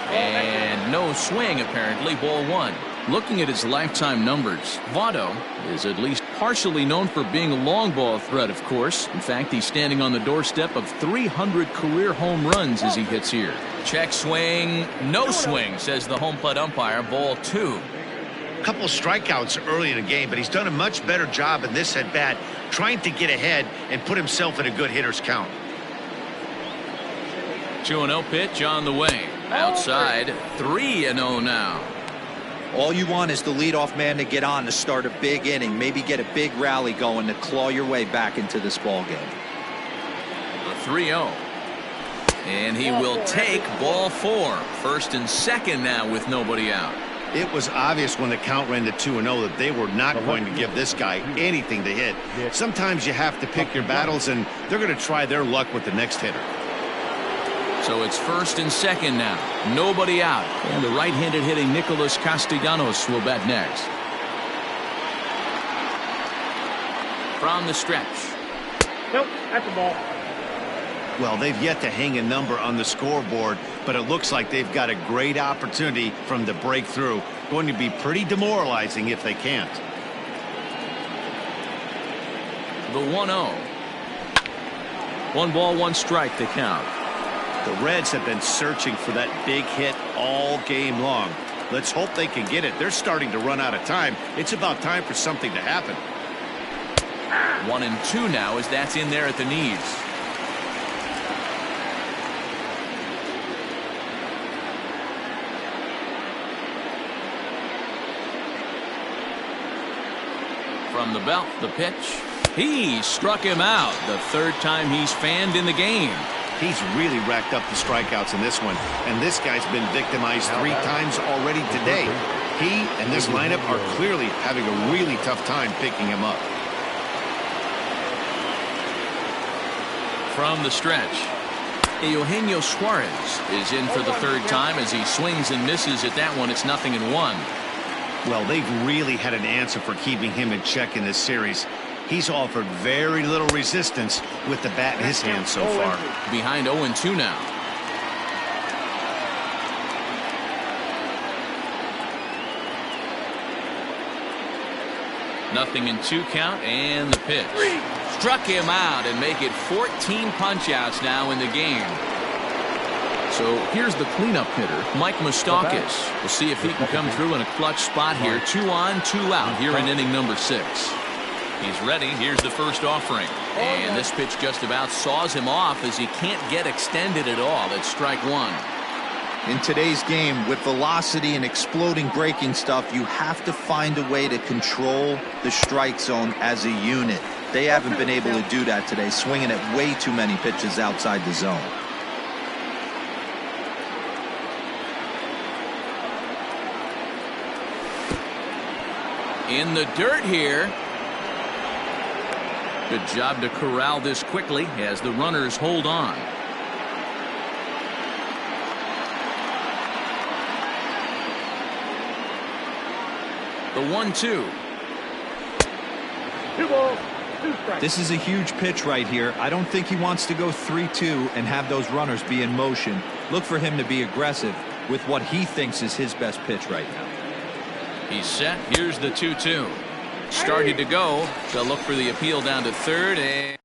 And no swing, apparently. Ball 1. Looking at his lifetime numbers, Votto is at least partially known for being a long ball threat, of course. In fact, he's standing on the doorstep of 300 career home runs as he hits here. Check swing. No swing, says the home plate umpire. Ball 2. A couple of strikeouts early in the game, but he's done a much better job in this at-bat trying to get ahead and put himself in a good hitter's count. 2-0 pitch on the way. Outside, 3-0 now. All you want is the leadoff man to get on to start a big inning, maybe get a big rally going to claw your way back into this ball game. The 3-0. And he will take ball 4. First and second now with nobody out. It was obvious when the count ran to 2-0 that they were not going to give this guy anything to hit. Sometimes you have to pick your battles, and they're going to try their luck with the next hitter. So it's first and second now. Nobody out. And the right-handed hitting Nicholas Castellanos will bat next. From the stretch. Nope, that's a ball. Well, they've yet to hang a number on the scoreboard, but it looks like they've got a great opportunity from the breakthrough. Going to be pretty demoralizing if they can't. The 1-0. 1 ball, 1 strike to count. The Reds have been searching for that big hit all game long. Let's hope they can get it. They're starting to run out of time. It's about time for something to happen. 1-2 now as that's in there at the knees. From the belt, the pitch. He struck him out. The 3rd time he's fanned in the game. He's really racked up the strikeouts in this one, and this guy's been victimized 3 times already today. He and this lineup are clearly having a really tough time picking him up. From the stretch, Eugenio Suarez is in for the 3rd time as he swings and misses at that one. It's 0-1. Well, they've really had an answer for keeping him in check in this series. He's offered very little resistance with the bat in his hand so far. Behind 0-2 now. Nothing in 2 count, and the pitch. Struck him out and make it 14 punch-outs now in the game. So here's the cleanup hitter, Mike Moustakas. We'll see if he can come through in a clutch spot here. 2 on, 2 out here in inning number 6. He's ready. Here's the first offering. And this pitch just about saws him off as he can't get extended at all. It's strike 1. In today's game, with velocity and exploding breaking stuff, you have to find a way to control the strike zone as a unit. They haven't been able to do that today, swinging at way too many pitches outside the zone. In the dirt here. Good job to corral this quickly as the runners hold on. The 1-2. 2 balls, 2 strikes. This is a huge pitch right here. I don't think he wants to go 3-2 and have those runners be in motion. Look for him to be aggressive with what he thinks is his best pitch right now. He's set. Here's the 2-2. Started to go. They'll look for the appeal down to 3rd. And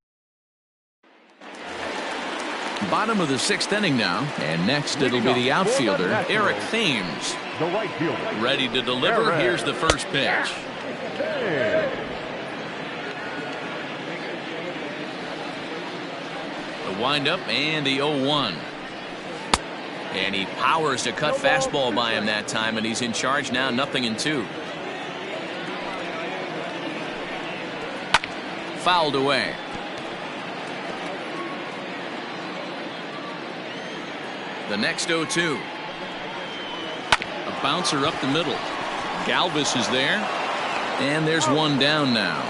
Bottom of the 6th inning now, and next it'll be the outfielder, Eric Thames. The right fielder. Ready to deliver. Here's the first pitch. The windup and the 0-1. And he powers to cut fastball by him that time, and he's in charge now, 0-2. Fouled away. The next 0-2. A bouncer up the middle. Galvis is there. And there's one down now.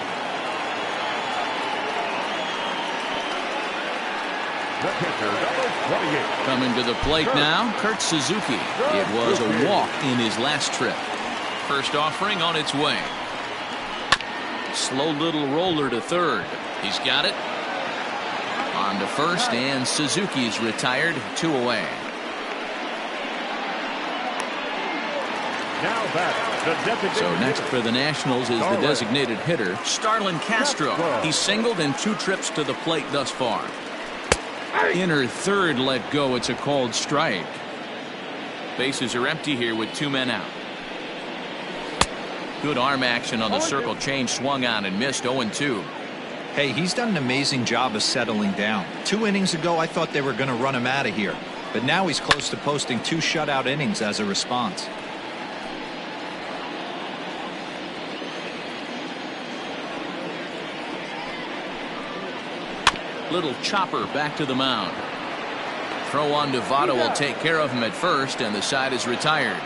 Coming to the plate now, Kurt Suzuki. It was a walk in his last trip. First offering on its way. Slow little roller to third. He's got it. On to first, and Suzuki's retired. 2 away. So next for the Nationals is the designated hitter, Starlin Castro. He's singled in 2 trips to the plate thus far. Inner third let go. It's a called strike. Bases are empty here with 2 men out. Good arm action on the circle change, swung on and missed. 0-2. Hey, he's done an amazing job of settling down. 2 innings ago, I thought they were going to run him out of here. But now he's close to posting 2 shutout innings as a response. Little chopper back to the mound. Throw on to Votto will take care of him at first, and the side is retired.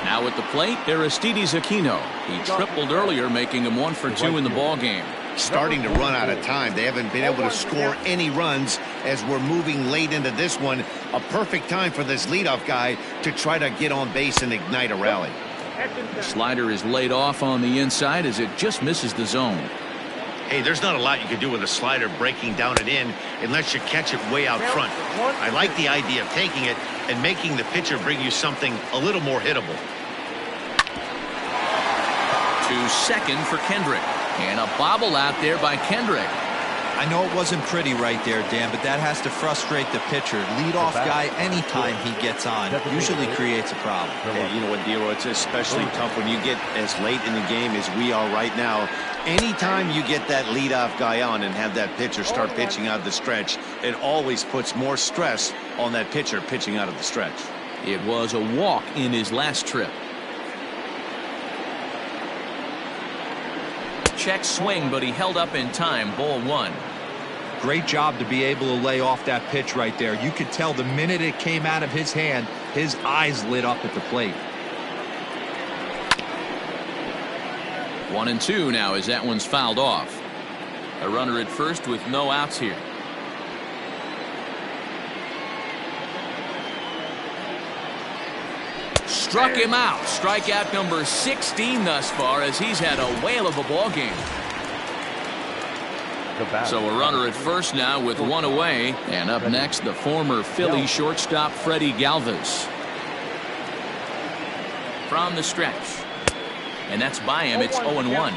Now at the plate, Aristides Aquino. He tripled earlier, making him 1 for 2 in the ball game. Starting to run out of time. They haven't been able to score any runs as we're moving late into this one. A perfect time for this leadoff guy to try to get on base and ignite a rally. The slider is laid off on the inside as it just misses the zone. Hey, there's not a lot you can do with a slider breaking down and in unless you catch it way out front. I like the idea of taking it and making the pitcher bring you something a little more hittable. To second for Kendrick. And a bobble out there by Kendrick. I know it wasn't pretty right there, Dan, but that has to frustrate the pitcher. Leadoff guy, anytime he gets on, usually creates a problem. Yeah, you know what, D'Lo, it's especially tough when you get as late in the game as we are right now. Anytime you get that leadoff guy on and have that pitcher start pitching out of the stretch, it always puts more stress on that pitcher pitching out of the stretch. It was a walk in his last trip. Check swing, but he held up in time. Ball 1. Great job to be able to lay off that pitch right there. You could tell the minute it came out of his hand, his eyes lit up at the plate. 1-2 now as that one's fouled off. A runner at first with no outs here. Struck him out. Strikeout number 16 thus far as he's had a whale of a ball game. So a runner at first now with 1 away. And up next, the former Philly shortstop Freddie Galvis. From the stretch. And that's by him. It's 0-1.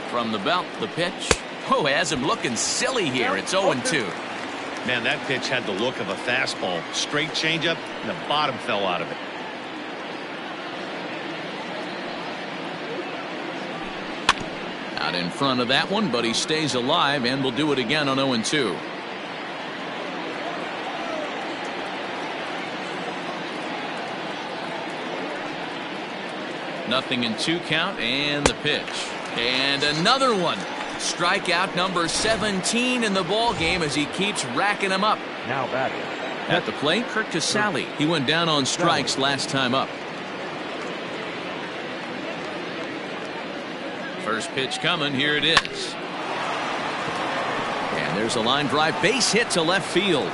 From the belt, the pitch. Oh, has him looking silly here. It's 0-2. Man, that pitch had the look of a fastball. Straight changeup, and the bottom fell out of it. Out in front of that one, but he stays alive and will do it again on 0-2. Nothing in 2 count, and the pitch. And another one. Strikeout number 17 in the ball game as he keeps racking them up. Now batting. At the plate, Kurt Casale. He went down on strikes last time up. First pitch coming. Here it is. And there's a line drive. Base hit to left field.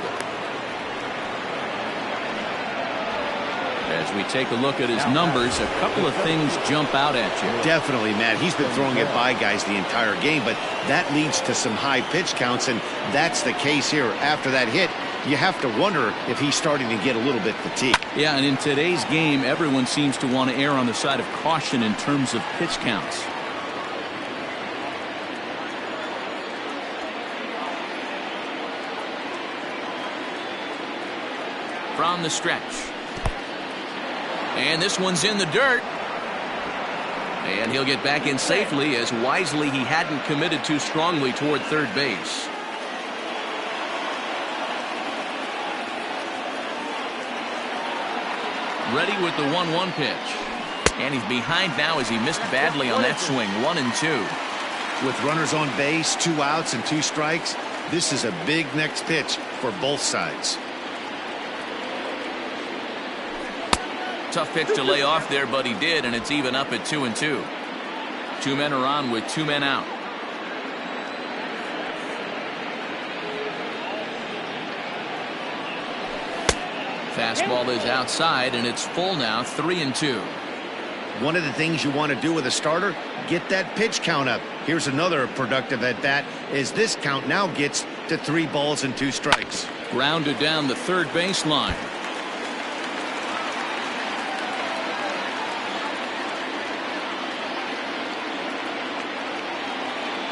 As we take a look at his numbers, a couple of things jump out at you. Definitely, Matt. He's been throwing it by guys the entire game, but that leads to some high pitch counts, and that's the case here. After that hit, You have to wonder if he's starting to get a little bit fatigued. Yeah, and in today's game, everyone seems to want to err on the side of caution in terms of pitch counts. From the stretch. And this one's in the dirt. And he'll get back in safely, as wisely he hadn't committed too strongly toward third base. Ready with the 1-1 pitch. And he's behind now as he missed badly on that swing. 1-2. With runners on base, 2 outs and 2 strikes, this is a big next pitch for both sides. Tough pitch to lay off there, but he did, and it's even up at 2-2. 2 men are on with 2 men out. Fastball is outside, and it's full now, 3-2. One of the things you want to do with a starter, get that pitch count up. Here's another productive at bat, as this count now gets to 3 balls and 2 strikes. Grounded down the third baseline.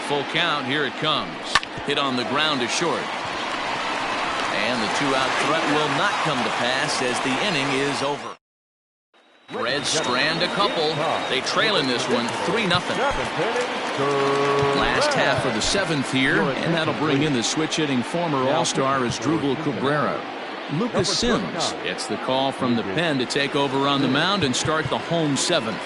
Full count, here it comes. Hit on the ground to short. And the 2-out threat will not come to pass as the inning is over. Reds strand a couple. They trail in this one 3-0. Last half of the 7th here, and that'll bring in the switch-hitting former All-Star Asdrubal Cabrera. Lucas Sims gets the call from the pen to take over on the mound and start the home 7th.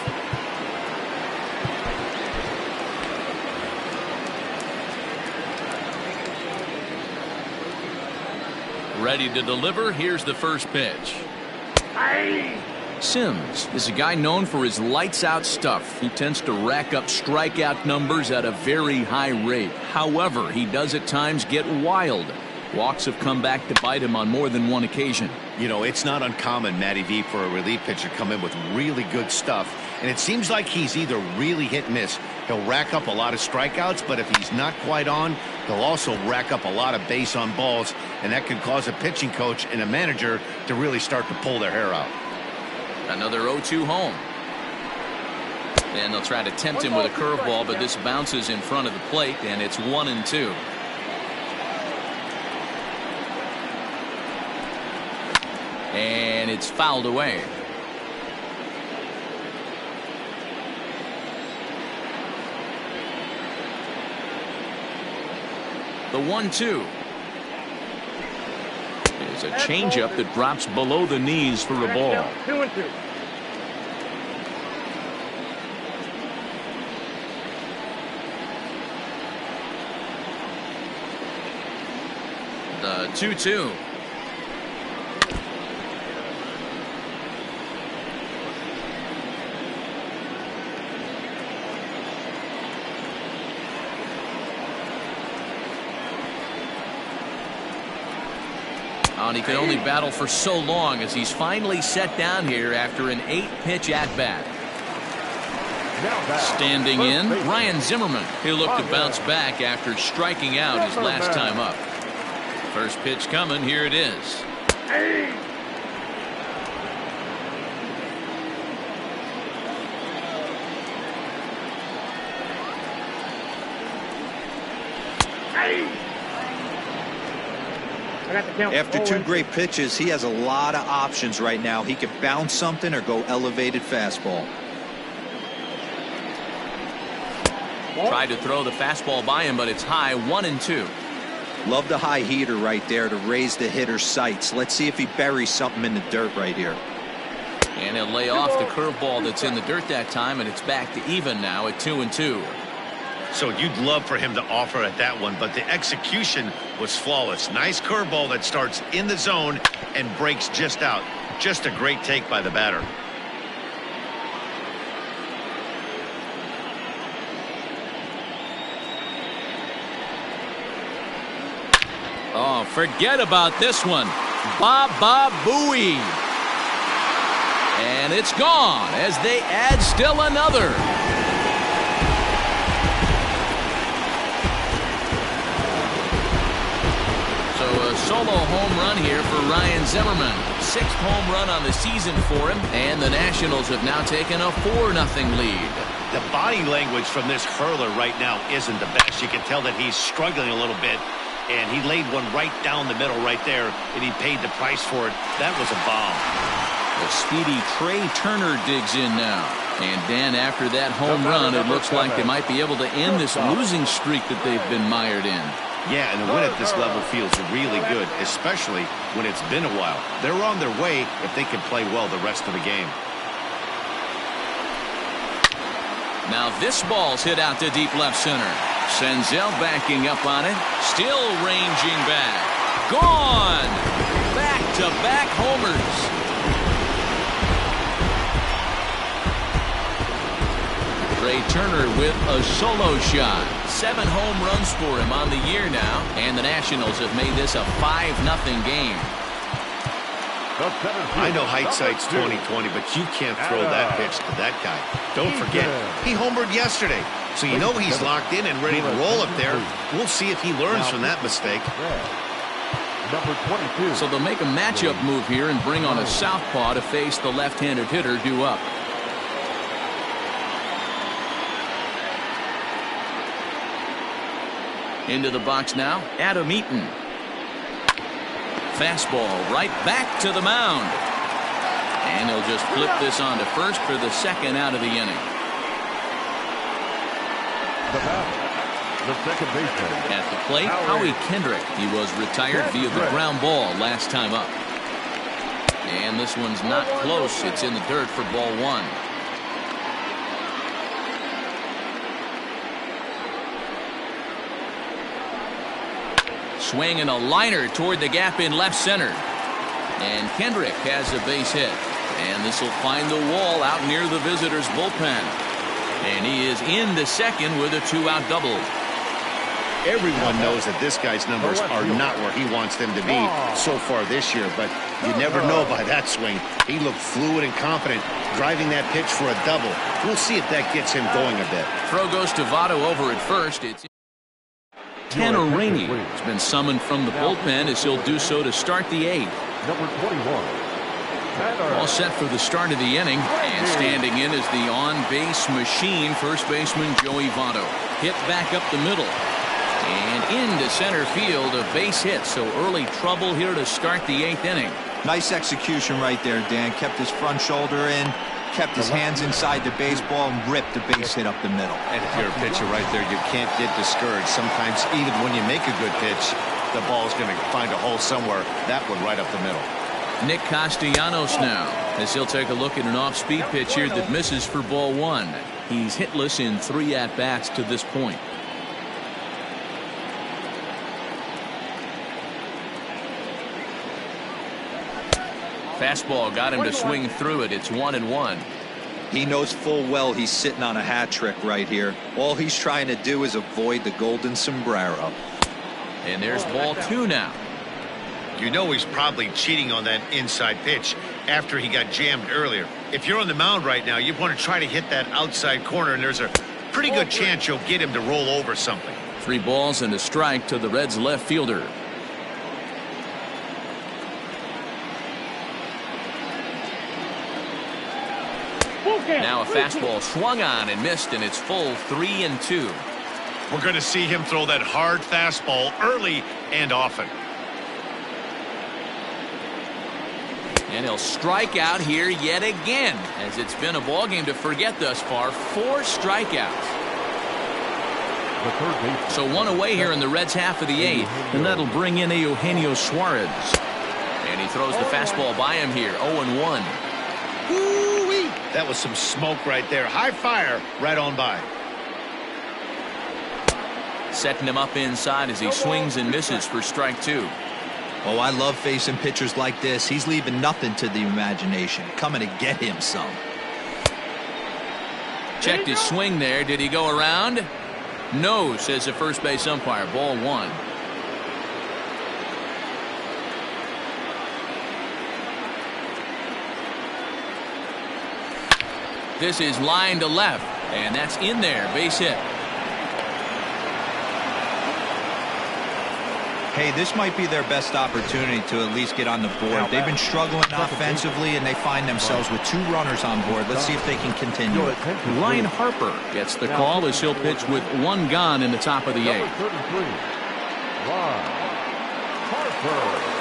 Ready to deliver. Here's the first pitch. Sims is a guy known for his lights-out stuff. He tends to rack up strikeout numbers at a very high rate. However, he does at times get wild. Walks have come back to bite him on more than one occasion. You know, it's not uncommon, Matty V, for a relief pitcher to come in with really good stuff. And it seems like he's either really hit and miss. He'll rack up a lot of strikeouts, but if he's not quite on, he'll also rack up a lot of base on balls. And that could cause a pitching coach and a manager to really start to pull their hair out. Another 0-2 home. And they'll try to tempt him with a curveball, but this bounces in front of the plate, and it's 1-2. And it's fouled away. The 1-2 is a changeup that drops below the knees for a ball. 2-2. The 2-2. And he could only battle for so long as he's finally set down here after an 8-pitch at-bat. Standing in, Ryan Zimmerman. He'll look to bounce back after striking out his last time up. First pitch coming, here it is. After 2 great pitches, he has a lot of options right now. He could bounce something or go elevated fastball. Tried to throw the fastball by him, but it's high. 1-2. Love the high heater right there to raise the hitter's sights. Let's see if he buries something in the dirt right here. And he'll lay off the curveball that's in the dirt that time, and it's back to even now at 2-2. So you'd love for him to offer at that one, but the execution was flawless. Nice curveball that starts in the zone and breaks just out. Just a great take by the batter. Oh, forget about this one. Baba Booey. And it's gone as they add still another. solo home run here for Ryan Zimmerman. 6th home run on the season for him, and the Nationals have now taken a 4-0 lead. The body language from this hurler right now isn't the best. You can tell that he's struggling a little bit, and he laid one right down the middle right there, and he paid the price for it. That was a bomb. The speedy Trey Turner digs in now. And Dan, after that home run, it looks like they might be able to end this losing streak that they've been mired in. Yeah, and a win at this level feels really good, especially when it's been a while. They're on their way if they can play well the rest of the game. Now this ball's hit out to deep left center. Senzel backing up on it. Still ranging back. Gone! Back-to-back homers. Trey Turner with a solo shot. 7 home runs for him on the year now. And the Nationals have made this a 5-0 game. I know hindsight's 20/20, but you can't throw that pitch to that guy. Don't forget, he homered yesterday. So you know he's locked in and ready to roll up there. We'll see if he learns from that mistake. Number 22. So they'll make a matchup move here and bring on a southpaw to face the left-handed hitter due up. Into the box now, Adam Eaton. Fastball right back to the mound. And he'll just flip this on to first for the 2nd out of the inning. The second baseman. At the plate, Howie Kendrick. He was retired via the ground ball last time up. And this one's not close. It's in the dirt for ball 1. Swing and a liner toward the gap in left center. And Kendrick has a base hit. And this will find the wall out near the visitors' bullpen. And he is in the second with a 2-out double. Everyone knows that this guy's numbers are not where he wants them to be so far this year, but you never know by that swing. He looked fluid and confident, driving that pitch for a double. We'll see if that gets him going a bit. Throw goes to Votto over at first. It's Tanner Rainey has been summoned from the bullpen as he'll do so to start the 8th. Number 21. All set for the start of the inning, and standing in is the on-base machine, first baseman Joey Votto. Hit back up the middle and into center field, a base hit. So early trouble here to start the 8th inning. Nice execution right there, Dan. Kept his front shoulder in, kept his hands inside the baseball, and ripped the base hit up the middle. And if you're a pitcher right there, you can't get discouraged. Sometimes even when you make a good pitch, the ball's going to find a hole somewhere. That one right up the middle. Nick Castellanos now, as he'll take a look at an off-speed pitch here that misses for ball 1. He's hitless in 3 at-bats to this point. Fastball got him to swing through it. It's 1-1. He knows full well he's sitting on a hat trick right here. All he's trying to do is avoid the golden sombrero. And there's ball 2 now. You know he's probably cheating on that inside pitch after he got jammed earlier. If you're on the mound right now, you want to try to hit that outside corner, and there's a pretty good chance you'll get him to roll over something. 3 balls and a strike to the Reds left fielder. Now a fastball swung on and missed, and it's full 3-2. We're going to see him throw that hard fastball early and often. And he'll strike out here yet again, as it's been a ball game to forget thus far. 4 strikeouts. So 1 away here in the Reds' half of the 8th, and that'll bring in Eugenio Suarez. And he throws the fastball by him here, 0-1. Woo-wee. That was some smoke right there. High fire right on by. Setting him up inside as he swings and misses for strike 2. Oh, I love facing pitchers like this. He's leaving nothing to the imagination. Coming to get him some. Checked his swing there. Did he go around? No, says the first base umpire. Ball 1. This is line to left, and that's in there. Base hit. Hey, this might be their best opportunity to at least get on the board. They've been struggling offensively, and they find themselves with 2 runners on board. Let's see if they can continue it. Ryan Harper gets the call as he'll pitch with 1 gone in the top of the 8th. Ryan Harper.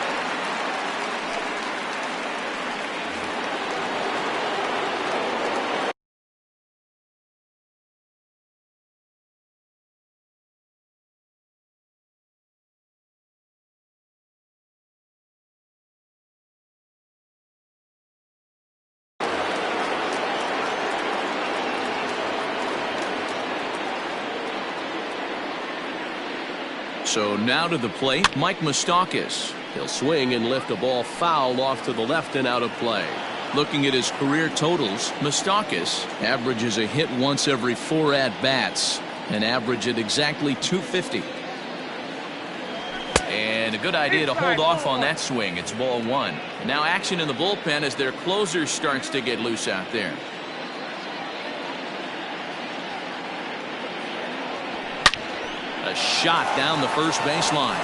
So now to the plate, Mike Moustakas. He'll swing and lift a ball foul off to the left and out of play. Looking at his career totals, Moustakas averages a hit once every 4 at-bats, an average at exactly 250. And a good idea to hold off on that swing. It's ball 1. And now action in the bullpen as their closer starts to get loose out there. A shot down the first baseline.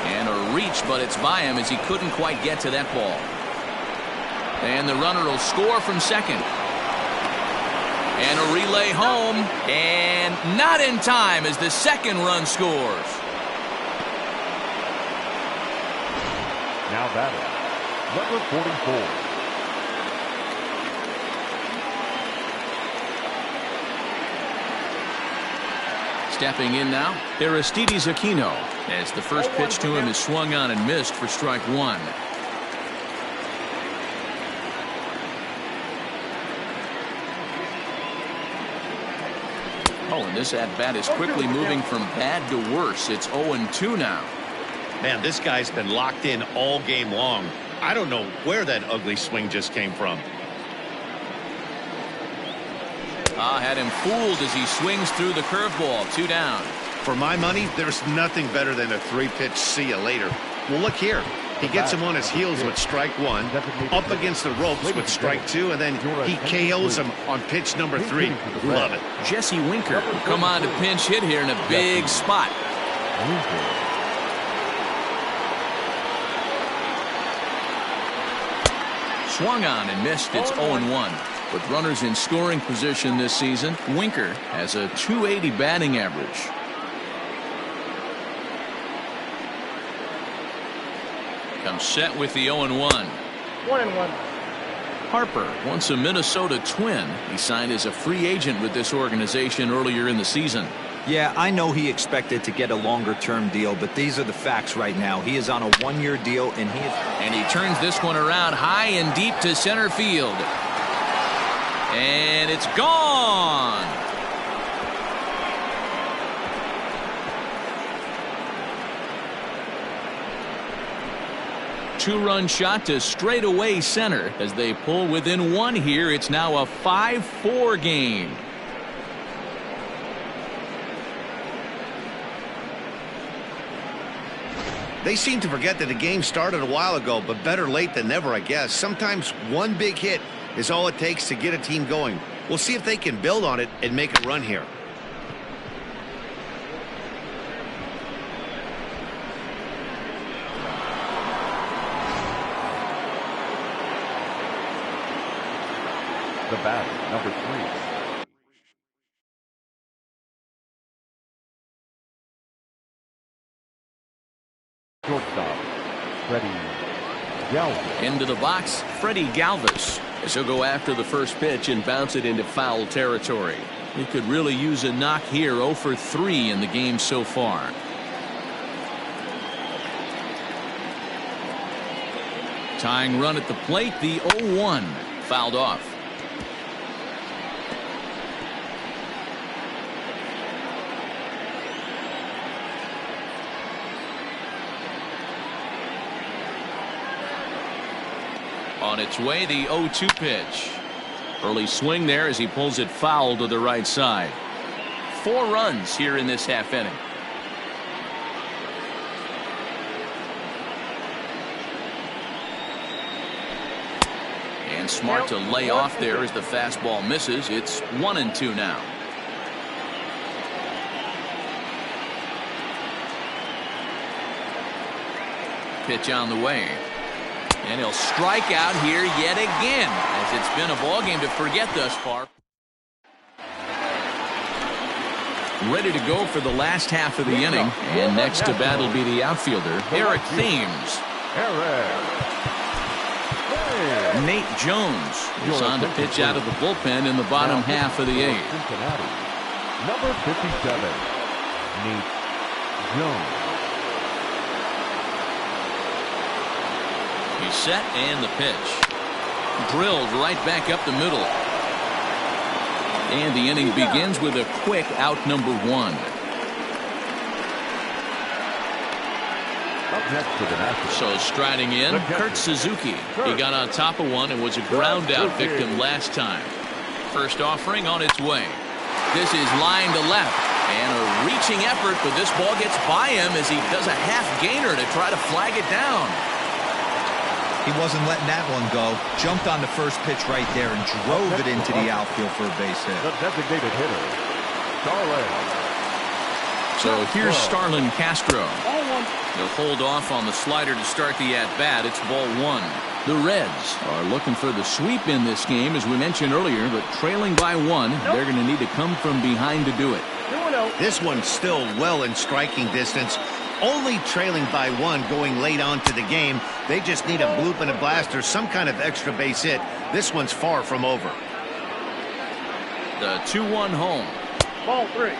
And a reach, but it's by him as he couldn't quite get to that ball. And the runner will score from second. And a relay home. And not in time as the second run scores. Now batting, number 44. Stepping in now, Aristides Aquino, as the first pitch to him is swung on and missed for strike 1. Oh, and this at-bat is quickly moving from bad to worse. It's 0-2 now. Man, this guy's been locked in all game long. I don't know where that ugly swing just came from. Had him fooled as he swings through the curveball. 2 down. For my money, there's nothing better than a 3-pitch see you later. Well, look here. He gets him on his heels with strike 1, up against the ropes with strike 2, and then he KOs him on pitch number 3. Love it. Jesse Winker will come on to pinch hit here in a big spot. Swung on and missed. It's 0-1. With runners in scoring position this season, Winker has a .280 batting average. Comes set with the 0-1. 1-1. Harper, once a Minnesota Twin. He signed as a free agent with this organization earlier in the season. Yeah, I know he expected to get a longer-term deal, but these are the facts right now. He is on a 1-year deal, and he turns this one around high and deep to center field. And it's gone. Two-run shot to straightaway center as they pull within 1 here. It's now a 5-4 game. They seem to forget that the game started a while ago, but better late than never, I guess. Sometimes one big hit is all it takes to get a team going. We'll see if they can build on it and make a run here. The batter, number 3. Shortstop, Freddie Galvis. Into the box, Freddie Galvis, as he'll go after the first pitch and bounce it into foul territory. He could really use a knock here. 0 for 3 in the game so far. Tying run at the plate, the 0-1, fouled off. On its way, the 0-2 pitch. Early swing there as he pulls it foul to the right side. 4 runs here in this half inning. And smart to lay off there as the fastball misses. It's 1-2 now. Pitch on the way. And he'll strike out here yet again, as it's been a ball game to forget thus far. Ready to go for the last half of the inning. And next to bat will be the outfielder, Eric Thames. Nate Jones is on to pitch out of the bullpen in the bottom half of the eighth. Number 57, Nate Jones. He's set and the pitch. Drilled right back up the middle. And the inning begins with a quick out number one. Up next to the Nationals. So striding in, Kurt Suzuki. He got on top of one and was a ground out victim last time. First offering on its way. This is line to left. And a reaching effort, but this ball gets by him as he does a half gainer to try to flag it down. He wasn't letting that one go. Jumped on the first pitch right there and drove it into the outfield for a base hit. The designated hitter, Starlin. So here's Starlin Castro. He'll hold off on the slider to start the at-bat. It's ball one. The Reds are looking for the sweep in this game, as we mentioned earlier, but trailing by one, they're going to need to come from behind to do it. This one's still well in striking distance. Only trailing by one going late on to the game. They just need a bloop and a blast or some kind of extra base hit. This one's far from over. The 2-1 home. Ball three.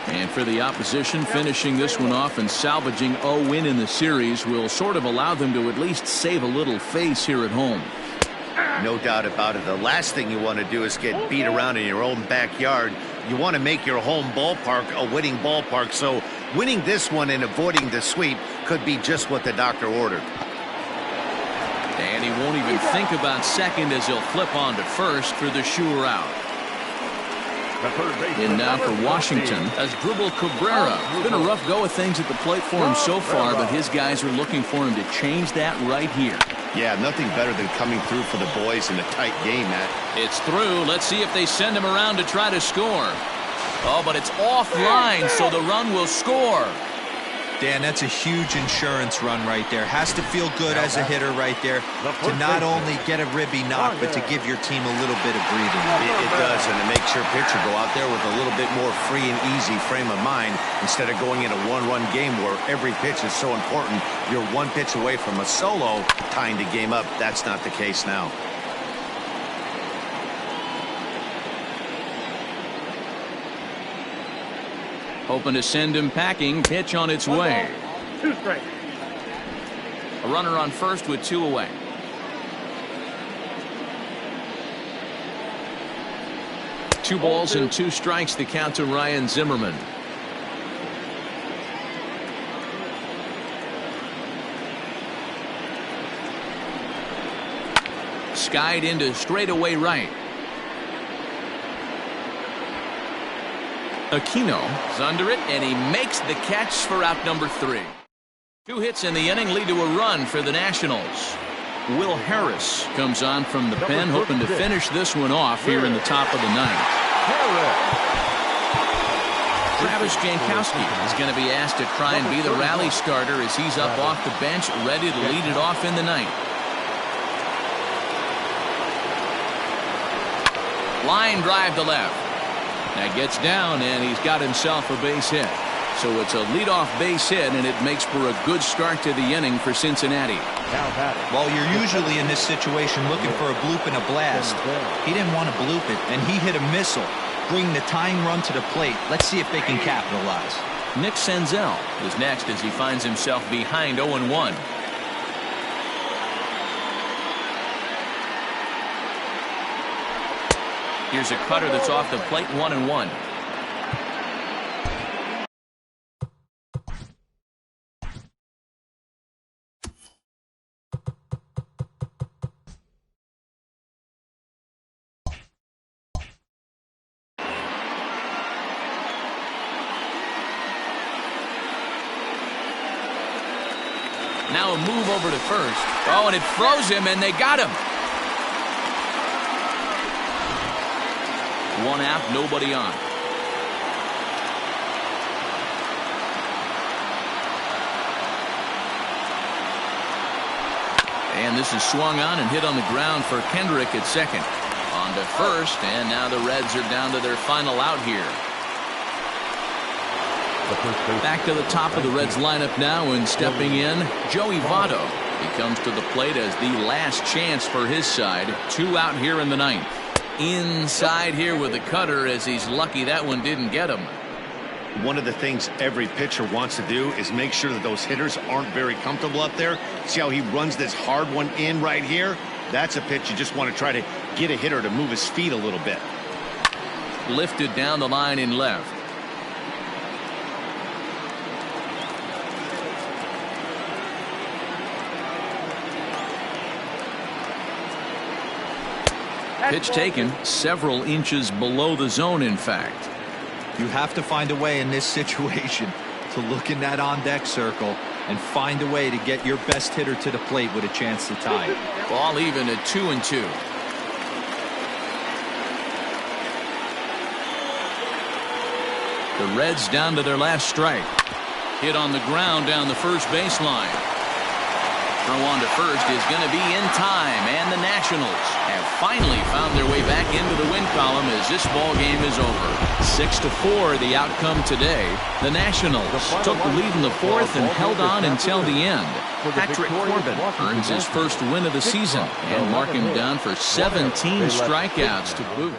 And for the opposition, finishing this one off and salvaging a win in the series will sort of allow them to at least save a little face here at home. No doubt about it. The last thing you want to do is get beat around in your own backyard. You want to make your home ballpark a winning ballpark. So winning this one and avoiding the sweep could be just what the doctor ordered. And he won't even think about second as he'll flip on to first for the sure out. And now for Washington, as Dribble Cabrera. It's been a rough go of things at the plate for him so far, but his guys are looking for him to change that right here. Yeah, nothing better than coming through for the boys in a tight game, Matt. It's through. Let's see if they send him around to try to score. Oh, but it's offline, so the run will score. Dan, that's a huge insurance run right there. Has to feel good as a hitter right there to not only get a ribby knock, but to give your team a little bit of breathing. It does, and it makes your pitcher go out there with a little bit more free and easy frame of mind instead of going in a one-run game where every pitch is so important. You're one pitch away from a solo tying the game up. That's not the case now. Hoping to send him packing. Pitch on its way. 2 strikes. A runner on first with 2 away. Two balls and 2 strikes. The count to Ryan Zimmerman. Skied into straightaway right. Aquino is under it, and he makes the catch for out number 3. 2 hits in the inning lead to a run for the Nationals. Will Harris comes on from the pen, hoping to finish this one off here in the top of the ninth. Travis Jankowski is going to be asked to try and be the rally starter as he's up off the bench, ready to lead it off in the ninth. Line drive to left. That gets down, and he's got himself a base hit. So it's a leadoff base hit, and it makes for a good start to the inning for Cincinnati. Well, you're usually in this situation looking for a bloop and a blast. He didn't want to bloop it, and he hit a missile, bringing the tying run to the plate. Let's see if they can capitalize. Nick Senzel is next as he finds himself behind 0-1. Here's a cutter that's off the plate, 1-1. Now a move over to first. Oh, and it froze him, and they got him. 1 out, nobody on. And this is swung on and hit on the ground for Kendrick at second. On to first, and now the Reds are down to their final out here. Back to the top of the Reds lineup now, and stepping in, Joey Votto. He comes to the plate as the last chance for his side. 2 out here in the ninth. Inside here with the cutter, as he's lucky that one didn't get him. One of the things every pitcher wants to do is make sure that those hitters aren't very comfortable up there. See how he runs this hard one in right here? That's a pitch you just want to try to get a hitter to move his feet a little bit. Lifted down the line in left. Pitch taken several inches below the zone, in fact. You have to find a way in this situation to look in that on-deck circle and find a way to get your best hitter to the plate with a chance to tie. Ball even at 2-2. The Reds down to their last strike. Hit on the ground down the first baseline. Throw on to first is going to be in time, and the Nationals have finally found their way back into the win column as this ball game is over. 6-4 the outcome today. The Nationals took the lead in the fourth and held on until the end. Patrick Corbin earns his first win of the season and mark him down for 17 strikeouts to boot.